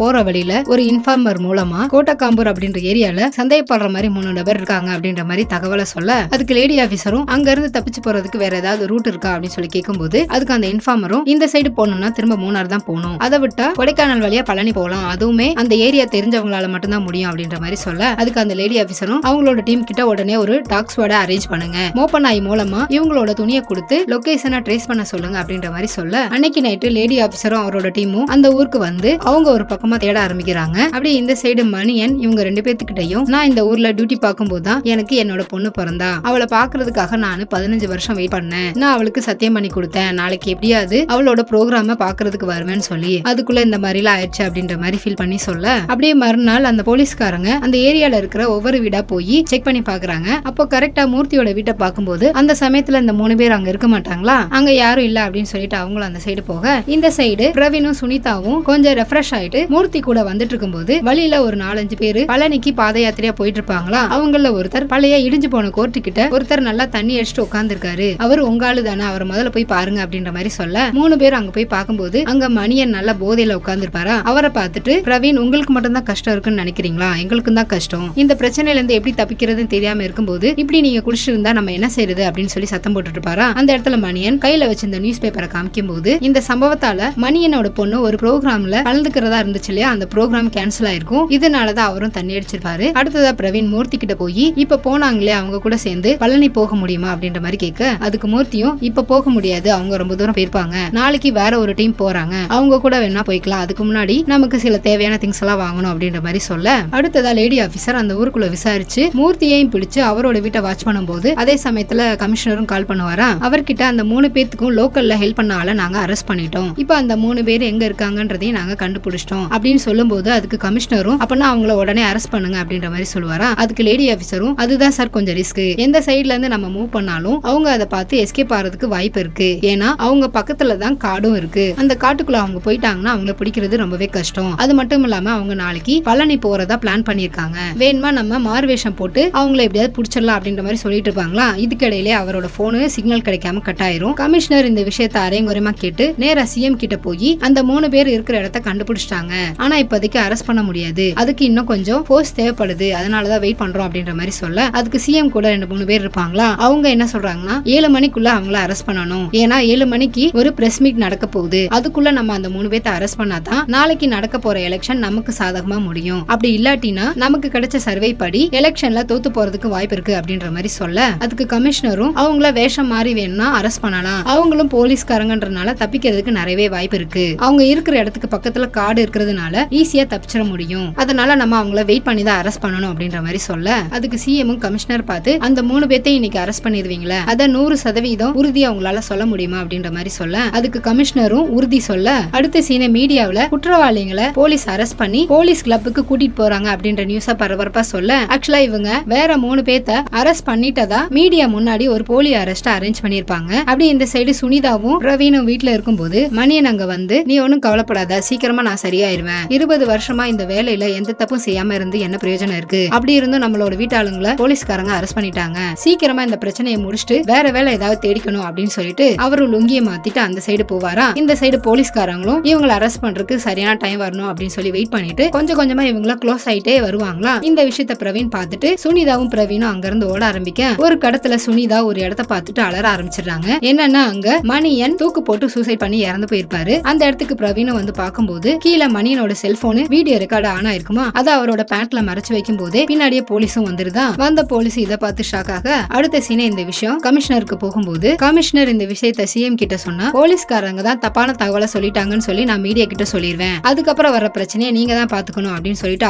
போற வழியில ஒரு இன்ஃபார்மர் மூலமா கோட்டக்காம்பூர் அப்படின்ற ஏரியால சந்தேகப்படுற மாதிரி 3 நபர் இருக்காங்க அப்படின்ற மாதிரி தகவலை சொல்ல அதுக்கு லேடி ஆபீசரும் அங்க இருந்து தப்பிச்சு போறதுக்கு வேற ஏதாவது ரூட் இருக்கா அப்படின்னு சொல்லி கேட்கும்போது அதுக்கு அந்த இன்ஃபார்மரும் இந்த சைடு போகணும்னா திரும்ப மூணார் தான் போகணும், அதை விட்டா கொடைக்கானல் வழியா பழனி போகலாம், அதுவுமே அந்த ஏரியா தெரிஞ்சவங்களால மட்டும்தான் முடியும் அப்படின்ற மாதிரி சொல்ல அதுக்கு அந்த லேடி ஆபீசரும் அவங்களோட டீம் கிட்ட உடனே ஒரு டாக் ஸ்குவாட அரேஞ்ச் பண்ணுங்க, மோப்பன் நாய் மூலமா இவங்களோட துணியை கொடுத்து லொகேஷனை ட்ரேஸ் பண்ண சொல்லுங்க அப்படின்ற மாதிரி சொல்ல அன்னைக்கு நைட்டு லேடி ஆபீசரும் அவரோட டீமும் அந்த ஊருக்கு வந்து அவங்க ஒரு பக்கமா தேட ஆரம்பிக்கிறாங்க. அப்படியே இந்த சைடு மணியன் இவங்க 2 பேத்துக்கிட்டையும் நான் இந்த ஊர்ல டியூட்டி பார்க்கும்போது தான் எனக்கு என்னோட பொண்ணு பிறந்தா, அவளை பாக்குறதுக்காக நான் 15 வருஷம் வெயிட் பண்ணேன், நான் அவளுக்கு சத்தியம் பண்ணி கொடுத்தேன் நாளைக்கு எப்படியாவது அவளோட ப்ரோக்ராம பாக்குறதுக்கு வருவேன்னு சொல்லி அதுக்குள்ள இந்த மாதிரிலாம் ஆயிடுச்சு அப்படின்ற மாதிரி ஃபீல் பண்ணி சொல்ல அப்படியே மறுநாள் அந்த போலீஸ்காரங்க அந்த ஏரியால இருக்கிற ஒவ்வொரு வீடா போய் செக் பண்ணி பாக்குறாங்க. அப்போ கரெக்டா மூர்த்தியோட வீட்டை பார்க்கும்போது அந்த சமயத்துல இந்த 3 பேர் அங்க இருக்க மாட்டாங்களா, அங்க யாரும் இல்ல அப்படின்னு சொல்லிட்டு அவங்களும் அந்த சைடு போக இந்த சைடு பிரவீனும் சுனிதாவும் கொஞ்சம் ரெஃப்ரெஷ் ஆயிட்டு மூர்த்தி கூட வந்துட்டு இருக்கும்போது வழியில ஒரு 4-5 பேரு பழனிக்கு பாத யாத்திரையா போயிட்டு இருப்பாங்களா. அவங்கள ஒருத்தர் பழைய இடிஞ்சு போன கோர்ட்டு கிட்ட ஒருத்தர் நல்லா தண்ணி அடிச்சுட்டு உட்கார்ந்து இருக்காரு, அவர் உங்காலு தானே, அவரை முதல்ல போய் பாருங்க அப்படின்ற மாதிரி சொல்ல 3 பேர் அங்க போய் பார்க்கும்போது அங்க மணியன் நல்ல போதையில உட்கார்ந்து இருப்பாரா. அவரை பார்த்துட்டு பிரவீன் உங்களுக்கு மட்டும் தான் கஷ்டம் இருக்குன்னு நினைக்கிறீங்களா, எங்களுக்கும் தான் கஷ்டம், இந்த பிரச்சனையில இருந்து எப்படி தப்பிக்கிறதுன்னு தெரியாம இருக்கும்போது இப்படி நீங்க குடிச்சிட்டு இருந்தா நம்ம என்ன செய்யறது அப்படின்னு சொல்லி சத்தம் போட்டுட்டு இருப்பாரா. அந்த இடத்துல மணியன் கையில வச்சிருந்த நியூஸ் பேப்பரை காமிக்கும் போது இந்த சம்பவத்தால மணியனோட பொண்ணு ஒரு ப்ரோக்ராம்ல கலந்துக்கிறதா இருந்துச்சு இல்லையா, அந்த ப்ரோக்ராம் கேன்சல் ஆயிருக்கும், இதனாலதான் அவரும் தண்ணி அடிச்சிருப்பாரு. அடுத்ததா பிரவீன் மூர்த்தி கிட்ட போய் இப்ப போனாங்களே அவங்க கூட சேர்ந்து பழனி போக முடியுமா அப்படின்ற மாதிரி கேட்க அதுக்கு மூர்த்தியும் இப்ப போக முடியாது, அவங்க ரொம்ப தூரம் போயிருப்பாங்க, நாளைக்கு வேற ஒரு டீம் போறாங்க, அவங்க கூட வேணா போய்க்கலாம், அதுக்கு முன்னாடி நமக்கு சில தேவையான திங்ஸ் எல்லாம் வாங்கணும் அப்படின்ற மாதிரி சொல்ல அடுத்ததா லேடி ஆபீசர் அந்த ஊருக்குள்ள விசாரிச்சு மூர்த்தியையும் பிடிச்சு அவரோட வீட்டை வாட்ச் பண்ணும்போது அதே சமயத்துல கமிஷனரும் கால் பண்ணுவாரா. அவர்கிட்ட அந்த 3 பேத்துக்கும் லோக்கல்ல ஹெல்ப் பண்ண ஆள நாங்க அரெஸ்ட் பண்ணிட்டோம், இப்ப அந்த 3 பேர் எங்க இருக்காங்கன்றதையும் நாங்க கண்டுபிடிச்சிட்டோம் அப்படின்னு சொல்லும் போது அதுக்கு கமிஷனரும் அப்பனா அவங்கள உடனே அரெஸ்ட் பண்ணுங்க அப்படின்ற மாதிரி சொல்லுவாரா. அதுக்கு லேடி ஆபீசரும் அதுதான் சார் கொஞ்சம் ரிஸ்க், எந்த சைட்ல இருந்து நம்ம மூவ் பண்ணாலும் அவங்க அதை பார்த்து எஸ்கேப் ஆறதுக்கு வாய்ப்பு இருக்கு, ஏன்னா அவங்க பக்கத்துல தான் தான் காடும் இருக்கு. அந்த காட்டுக்குள்ள அவங்க போயிட்டாங்கன்னா அவங்களை பிடிக்கிறது ரொம்பவே கஷ்டம். அது மட்டும் இல்லாம அவங்க நாளைக்கு பழனி போறதா பிளான் பண்ணிருக்காங்க. வேணுமா நம்ம மார்வேஷம் போட்டு அவங்களை எப்படியாவது பிடிச்சிடலாம் அப்படின்ற மாதிரி சொல்லிட்டு இருப்பாங்களா. இதுக்கிடையிலே அவரோட போனு சிக்னல் கிடைக்காம கட் ஆயிரும். கமிஷனர் இந்த விஷயத்த அரைங்குறைமா கேட்டு நேரா சிஎம் கிட்ட போய் அந்த 3 பேர் இருக்கிற இடத்த கண்டுபிடிச்சிட்டாங்க. ஆனா இப்போதைக்கு அரெஸ்ட் பண்ண முடியாது, அதுக்கு இன்னும் கொஞ்சம் போர்ஸ் தேவைப்படுது, அதனாலதான் வெயிட் பண்றோம் அப்படின்ற மாதிரி சொல்ல, அதுக்கு சிஎம் கூட 2-3 பேர் இருப்பாங்களா. அவங்க என்ன சொல்றாங்கன்னா 7 மணிக்குள்ள அவங்கள அரெஸ்ட் பண்ணணும். ஏன்னா 7 மணிக்கு ஒரு பிரஸ் மீட் நடக்க போகுது. அதுக்குள்ள நம்ம அந்த 3 பேர்த்த அரெஸ்ட் பண்ணாதான் நாளைக்கு நடக்க போற எலெக்ஷன் நமக்கு சாதகமா முடியும். அப்படி இல்லாட்டினா நமக்கு கிடைச்ச சர்வே படி எலெக்ஷன்ல தோத்து போறதுக்கு வாய்ப்பு இருக்கு அப்படின்ற மாதிரி சொல்ல, அதுக்கு கமிஷனரும் அவங்கள வேஷம் மாறி வேணும்னா அரெஸ்ட் பண்ணலாம், அவங்களும் போலீஸ்காரங்கன்றனால தப்பிக்கிறதுக்கு நிறையவே வாய்ப்பு இருக்கு, அவங்க இருக்கிற இடத்துக்கு பக்கத்துல காடு இருக்கிறதுனால ஈஸியா தப்பிச்சிட முடியும், அதனால நம்ம அவங்கள வெயிட் பண்ணி தான் அரெஸ்ட் பண்ணணும் அப்படின்ற மாதிரி சொல்ல, அதுக்கு சிஎம் கமிஷனர் பார்த்து அந்த 3 பேர்த்தையும் இன்னைக்கு அரெஸ்ட் பண்ணிடுவீங்களா, அத 100% உறுதியா அவங்களால சொல்ல முடியுமா அப்படின்ற மாதிரி சொல்ல, அதுக்கு கமிஷனரும் உறுதி சொல்ல, அடுத்த சீன மீடியாவுல குற்றவாளிகளை போலீஸ் அரெஸ்ட் பண்ணி போலீஸ் கிளப்புக்கு கூட்டிட்டு போறாங்க அப்படின்ற நியூஸா பரபரப்பா சொல்ல, ஆக்சுவலா இவங்க வேற 3 பேர்த்த அரெஸ்ட் பண்ணிட்டதா மீடியா முன்னாடி ஒரு போலி அரெஸ்ட் அரேஞ்ச் பண்ணிருப்பாங்க. அப்படி இந்த சைடு சுனிதாவும் பிரவீனும் வீட்டுல இருக்கும்போது மணியன் அங்க வந்து, நீ ஒன்னும் கவலைப்படாத, சீக்கிரமா நான் சரியாயிருவேன், 20 வருஷமா இந்த வேலையில எந்த தப்பும் செய்யாம இருந்து என்ன பிரயோஜனம் இருக்கு, அப்படி இருந்தும் நம்மளோட வீட்டாளுங்களை போலீஸ்காரங்க அரெஸ்ட் பண்ணிட்டாங்க, சீக்கிரமா இந்த பிரச்சனையை முடிச்சுட்டு வேற வேலை ஏதாவது தேடிக்கணும் அப்படின்னு சொல்லிட்டு அவரு லுங்கிய மாத்திட்டு அந்த சைடு போவாரா. இந்த சைடு போலீஸ்காரங்களும் இவங்களை அரெஸ்ட் பண்றதுக்கு சரியான டைம் வரணும் அப்படின்னு சொல்லி வெயிட் பண்ணிட்டு கொஞ்சம் கொஞ்சமா இவங்கள க்ளோஸ் ஆயிட்டே வருவாங்களா. இந்த விஷயத்த பிரவீன் பார்த்துட்டு சுனிதாவும் பிரவீனும் அங்க இருந்து ஓட ஆரம்பிக்க, ஒரு கடத்துல சுனிதா ஒரு இடத்த பார்த்துட்டு அலற ஆரம்பிச்சிடுறாங்க. என்னன்னா அங்க மணியன் தூக்கு போட்டு சூசைட் பண்ணி இறந்து போயிருப்பாரு. அந்த இடத்துக்கு பிரவீனும் வந்து பார்க்கும்போது கீழே மணியனோட செல்போனு வீடியோ ரெக்கார்டு ஆன் ஆயிருக்குமா, அத அவரோட பேண்ட்ல மறைச்சு வைக்கும் போதே பின்னாடியே போலீஸும் வந்துருதா. வந்த போலீஸ் இதை பார்த்து ஷாக் ஆக, அடுத்த சீனே இந்த விஷயம் கமிஷனருக்கு போகும்போது கமிஷனர் இந்த விஷயத்த சிஎம் கிட்ட சொன்னா, போலீஸ்காரங்க தான் தப்பான தகவலை சொல்லிட்டாங்கன்னு சொல்லி நான் மீடியா கிட்ட சொல்லிடுவேன், அதுக்கப்புறம் வர பிரச்சனையை நீங்க தான் பாத்துக்கணும் அப்படின்னு சொல்லிட்டு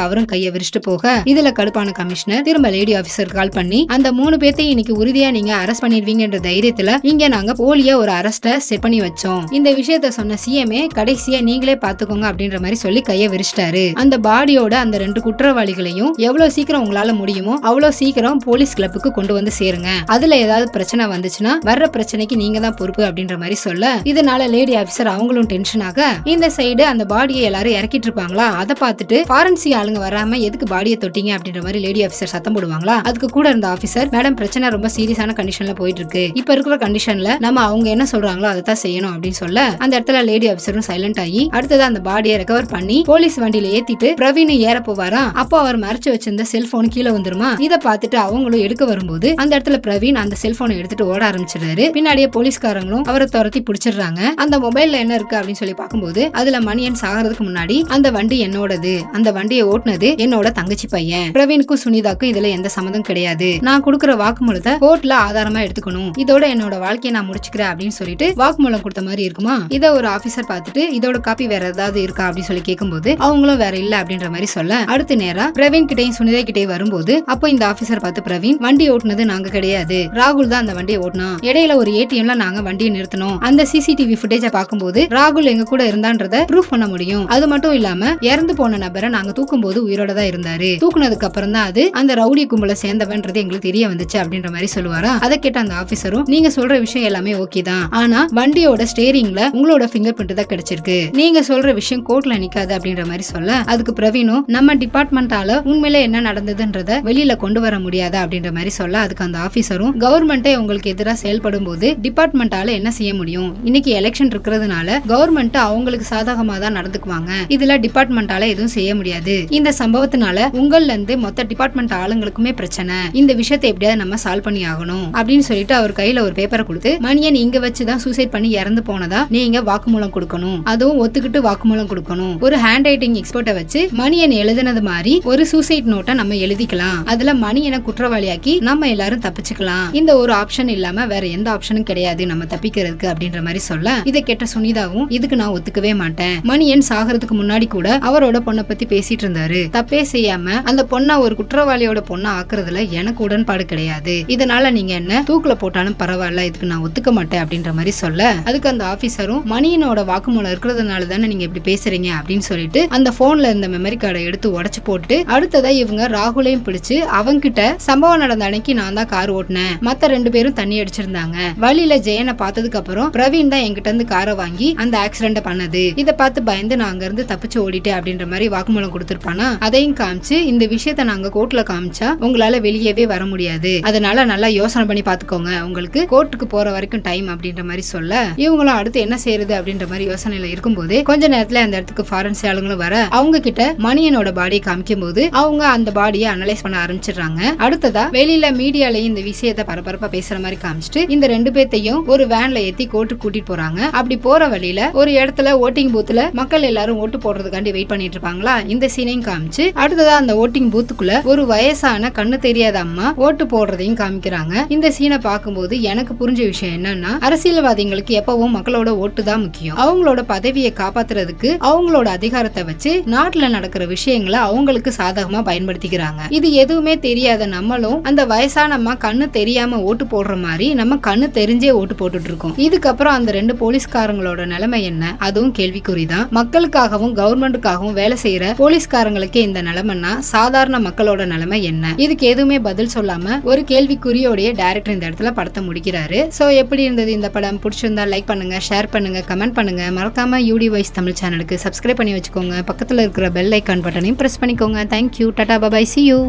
அவரும் கையை விரிச்சிட்டு போக, இதுல கடுப்பான கமிஷனர் திரும்ப லேடி ஆபீசர் கால் பண்ணி, அந்த 3 பேர்த்தையும் இன்னைக்கு உறுதியா நீங்க அரெஸ்ட் பண்ணிடுவீங்கன்ற தைரியத்துல இங்க நாங்க போலியா ஒரு அரெஸ்ட செட் பண்ணி வச்சோம். இந்த விஷயத்த சொன்ன சிஎம்ஏ கடைசியா நீங்களே பாத்துக்கோங்க அப்படின்ற மாதிரி சொல்லி கையை விரிச்சிட்டாரு. அந்த பாடியோட அந்த 2 குற்றவாளிகளையும் எவ்வளவு சீக்கிரம் உங்களால முடியுமோ அவ்வளவு சீக்கிரம் போலீஸ் கிளப்புக்கு கொண்டு வந்து சேருங்க, அதுல ஏதாவது பிரச்சனை வந்துச்சுன்னா வர்ற பிரச்சனைக்கு நீங்க தான் பொறுப்பு அப்படின்ற மாதிரி சொல்ல, இதனால லேடி ஆபீசர் அவங்களும் டென்ஷன் ஆக, இந்த சைடு அந்த பாடியை எல்லாரும் இறக்கிட்டு இருப்பாங்களா, அதை பார்த்துட்டு ஃபாரன்சி ஆளுங்க வராம எதுக்கு பாடியை தொட்டீங்க அப்படின்ற மாதிரி லேடி ஆபீசர் சத்தம் போடுவாங்களா. அதுக்கு கூட இருந்த ஆபீசர், மேடம் பிரச்சனை ரொம்ப சீரியஸான கண்டிஷன்ல போயிட்டு இருக்கு, இப்ப இருக்கிற கண்டிஷன்ல நம்ம அவங்க என்ன சொல்றாங்களோ அதை தான் செய்யணும் அப்படின்னு சொல்ல, அந்த இடத்துல லேடி ஆபீசரும் சைலண்ட் ஆகி அடுத்தது அந்த பாடியை ரெக்கவர் பண்ணி போலீஸ் வண்டியில ஏத்திட்டு பிரவீன் ஏற போவாரா. அப்போ அவர் மறைச்சு வச்சிருந்த செல்போன் கீழே வந்துருமா. இதை பார்த்துட்டு அவங்களும் எடுக்க வரும்போது அந்த இடத்துல பிரவீன் அந்த செல்போனை எடுத்துட்டு ஓட ஆரம்பிச்சிடுறாரு. பின்னாடியே போலீஸ்காரங்களும் அவரை துரத்தி பிடிச்சிடுறாங்க. அந்த மொபைல்ல என்ன இருக்கு அப்படின்னு சொல்லி பார்க்கும்போது அதுல மணியன் சாகிறதுக்கு முன்னாடி, அந்த வண்டி என்னோடது, அந்த வண்டியை ஓட்டுனது என்னோட தங்கச்சி பையன், பிரவீனுக்கும் சுனிதாக்கும் இதுல எந்த சம்மந்தம் கிடையாது, நான் கொடுக்குற வாக்குமூலத்தை கோர்ட்ல ஆதாரமா எடுத்துக்கணும், இதோட என்னோட வாழ்க்கையை நான் முடிச்சுக்கிறேன் அப்படின்னு சொல்லிட்டு வாக்குமூலம் கொடுத்த மாதிரி இருக்குமா. இத ஒரு ஆபீசர் பார்த்துட்டு இதோட காப்பி வேற ஏதாவது இருக்கா அப்படின்னு சொல்லி கேட்கும்போது அவங்களும் வேற இல்ல அப்படின்ற மாதிரி சொல்ல, அடுத்த நேரா பிரவீன் கிட்டையும் சுனிதா கிட்டையும் வரும்போது அப்போ இந்த ஆபீசர் பார்த்து, பிரவீன் வண்டி ஓட்டுனது நாங்க கிடையாது, ராகுல் தான் அந்த வண்டியை ஓட்டணும், இடையில ஒரு ஏடிஎம்ல நாங்க வண்டியை நிறுத்தணும், அந்த சிசிடிவி ஃபுட்டேஜ பார்க்கும்போது ராகுல் எங்க கூட இருந்தான்றத ப்ரூஃப் பண்ண முடியும், அது மட்டும் இல்லாம இறந்து போன நபரை நாங்க தூக்கும் போது உயிரோட தான் இருந்தாரு, தூக்குனதுக்கு அப்புறம் தான் அது அந்த ரவுடி கும்பல சேர்ந்தவன்றது எங்களுக்கு தெரிய வந்துச்சு அப்படின்ற மாதிரி சொல்லுவாரா. அதை கேட்ட அந்த ஆபீசரும், நீங்க சொல்ற விஷயம் எல்லாமே ஓகே தான், ஆனா வண்டியோட ஸ்டேரிங்ல உங்களோட பிங்கர் பிரிண்ட் தான் கிடைச்சிருக்கு, நீங்க சொல்ற விஷயம் கோர்ட்ல நிக்காது அப்படின்ற மாதிரி சொல்ல, அதுக்கு பிரவீனும் நம்ம டிபார்ட்மெண்டால உண்மையில என்ன நடந்ததுன்றத வெளியில கொண்டு வர முடியாதா அப்படின்ற மாதிரி சொல்ல, அதுக்கு அந்த ஆபீசரும், கவர்மெண்டே உங்களுக்கு எதிராக செயல்படும் போது டிபார்ட்மெண்டால என்ன செய்ய முடியும், இன்னைக்கு எலெக்ஷன் இருக்கிறதுனால கவர்மெண்ட் அவங்களுக்கு சாதகமா தான் நடந்துக்குவாங்க, இதுல டிபார்ட்மெண்டால எதுவும் செய்ய முடியாது, இந்த சம்பவத்தினால உங்கள்ல இருந்து மொத்த டிபார்ட்மெண்ட் ஆளுங்களுக்குமே பிரச்சனை, இந்த விஷயத்தை எப்படியாவது நம்ம சால்வ் பண்ணி ஆகணும் அப்படின்னு சொல்லிட்டு அவர் கையில ஒரு பேப்பரை கொடுத்து, மணியன் இங்க வச்சுதான் சூசைட் பண்ணி இறந்து போனதா நீங்க வாக்குமூலம் கொடுக்கணும், அதுவும் ஒத்துக்கிட்டு வாக்குமூலம் கொடுக்கணும், ஒரு ஹேண்ட் ரைட்டிங் எக்ஸ்பர்ட்டை வச்சு மணியன் எழுதினது மாதிரி ஒரு சூசைட் நோட்டை நம்ம எழுதிக்கலாம், அதுல மணியனை குற்றவாளியாக்கி நம்ம எல்லாரும் தப்பிச்சுக்கலாம், இந்த ஒரு ஆப்ஷன் இல்லாம வேற எந்த ஆப்ஷனும் கிடையாது நம்ம தப்பிக்கிறதுக்கு அப்படின்ற மாதிரி சொல்ல, இதை கேட்ட சுனிதாவும், இதுக்கு நான் ஒத்துக்கவே மாட்டேன், மணியன் சாகிறதுக்கு முன்னாடி கூட அவரோட பொண்ணை பத்தி பேசிட்டு இருந்தாரு, தப்பே செய்யாம அந்த பொண்ணை ஒரு குற்றவாளியோட பொண்ணை ஆக்குறதுல எனக்கு உடன்பாடு கிடையாது, இதனால நீங்க என்ன தூக்குல போட்டாலும் பரவாயில்ல, இதுக்கு நான் ஒத்துக்க மாட்டேன் அப்படின்ற மாதிரி சொல்ல, அதுக்கு அந்த ஆபீசரும், மணியனோட வாக்குமூலம் இருக்கிறதுனால தானே நீங்க இப்படி பேசுறீங்க அப்படின்னு சொல்லிட்டு அந்த போன்ல இருந்த மெமரி கார்டை எடுத்து உடைச்சு போட்டு, அடுத்ததா இவங்க ராகுலையும் பிடிச்சு அவங்கிட்ட சம்பவம் நடந்த அன்னைக்கு நான் தான் கார் ஓட்டினேன், மத்த 2 பேரும் தண்ணி அடிச்சிருந்தாங்க, வழியில ஜெயனை பார்த்ததுக்கு அப்புறம் பிரவீன் தான் என்கிட்ட இருந்து காரை வாங்கி அந்த ஆக்சிடென்ட் பண்ணது, இதை பார்த்து பயந்து நான் அங்க இருந்து தப்பிச்சு ஓடிட்டேன் அப்படின்ற மாதிரி வாக்குமூலம் கொடுத்திருப்பானா. அதையும் காமிச்சு இந்த விஷயத்த நாங்க கோர்ட்ல காமிச்சா உங்களால வெளியவே வர முடியாது, அதனால நல்லா யோசனை பண்ணி பாத்துக்கோங்க, உங்களுக்கு கோர்ட்டுக்கு போற வரைக்கும் டைம் அப்படின்ற மாதிரி சொல்ல இவங்களும் அடுத்து என்ன செய்யறது அப்படின்ற மாதிரி யோசனையில இருக்கும்போது கொஞ்ச நேரத்துல அந்த இடத்துக்கு ஃபாரன்சிக் ஆளுங்களும் வர அவங்க கிட்ட மணியனோட பாடியை காமிக்கும் போது அவங்க அந்த பாடியை அனலைஸ் பண்ண ஆரம்பிச்சிடுறாங்க. அடுத்ததா வெளியில மீடியாலயும் இந்த விஷயத்தை பரபரப்பா பேசுற மாதிரி காமிச்சிட்டு இந்த 2 பேத்தையும் ஒரு வேன்ல ஏத்தி கோர்ட்டுக்கு கூட்டிட்டு போறாங்க. அப்படி போற வழியில ஒரு இடத்துல ஓட்டிங் பூத்துல மக்கள் எல்லாரும் ஓட்டு போடுறதுக்காண்டி வெயிட் பண்ணிட்டு இருப்பாங்களா, இந்த சீனையும் காமிச்சு அடுத்ததா அந்த ஓட்டிங் பூத்துக்குள்ள ஒரு வயசான கண்ணு தெரியாத அம்மா ஓட்டு போடுறதையும் காமிக்கிறாங்க. இந்த சீனை பார்க்கும்போது எனக்கு புரிஞ்ச விஷயம் என்னன்னா, அரசியல்வாதிகளுக்கு எப்பவும் மக்களோட ஓட்டு தான் முக்கியம். அவங்களோட பதவியை காப்பாத்துறதுக்கு அவங்களோட அதிகாரத்தை வச்சு நாட்டுல நடக்கிற விஷயங்களை அவங்களுக்கு சாதகமா பயன்படுத்திக்கிறாங்க. இது எதுவுமே தெரியாத நம்மளும் அந்த வயசான அம்மா கண்ணு தெரியாம ஓட்டு போடுற மாதிரி நம்ம கண்ணு தெரிஞ்சே ஓட்டு போட்டுட்டு இருக்கோம். இதுக்கப்புறம் அந்த 2 போலீஸ்காரங்களோட நிலைமை என்ன, அதுவும் கேள்விக்குறிதான். மக்களுக்காகவும் கவர்மெண்ட்டுக்காகவும் வேலை செய்யற போலீஸ்காரங்களுக்கு இந்த நிலைமைன்னா சாதாரண மக்களோட நிலைமை என்ன? இதுக்கு எதுவுமே பதில் சொல்லாம ஒரு கேள்விக்குறியோடைய டைரக்டர் இந்த இடத்துல படத்தை முடிக்கிறாரு. சோ எப்படி இருந்தது இந்த படம்? பிடிச்சிருந்தா லைக் பண்ணுங்க, ஷேர் பண்ணுங்க, கமெண்ட் பண்ணுங்க. மறக்காம யூடி வாய்ஸ் தமிழ் சேனலுக்கு சப்ஸ்கிரைப் பண்ணி வச்சுக்கோங்க. பக்கத்துல இருக்கிற பெல் ஐக்கான் பட்டனையும் பிரஸ் பண்ணிக்கோங்க. தேங்க்யூ, டாடா, பை பை, see you.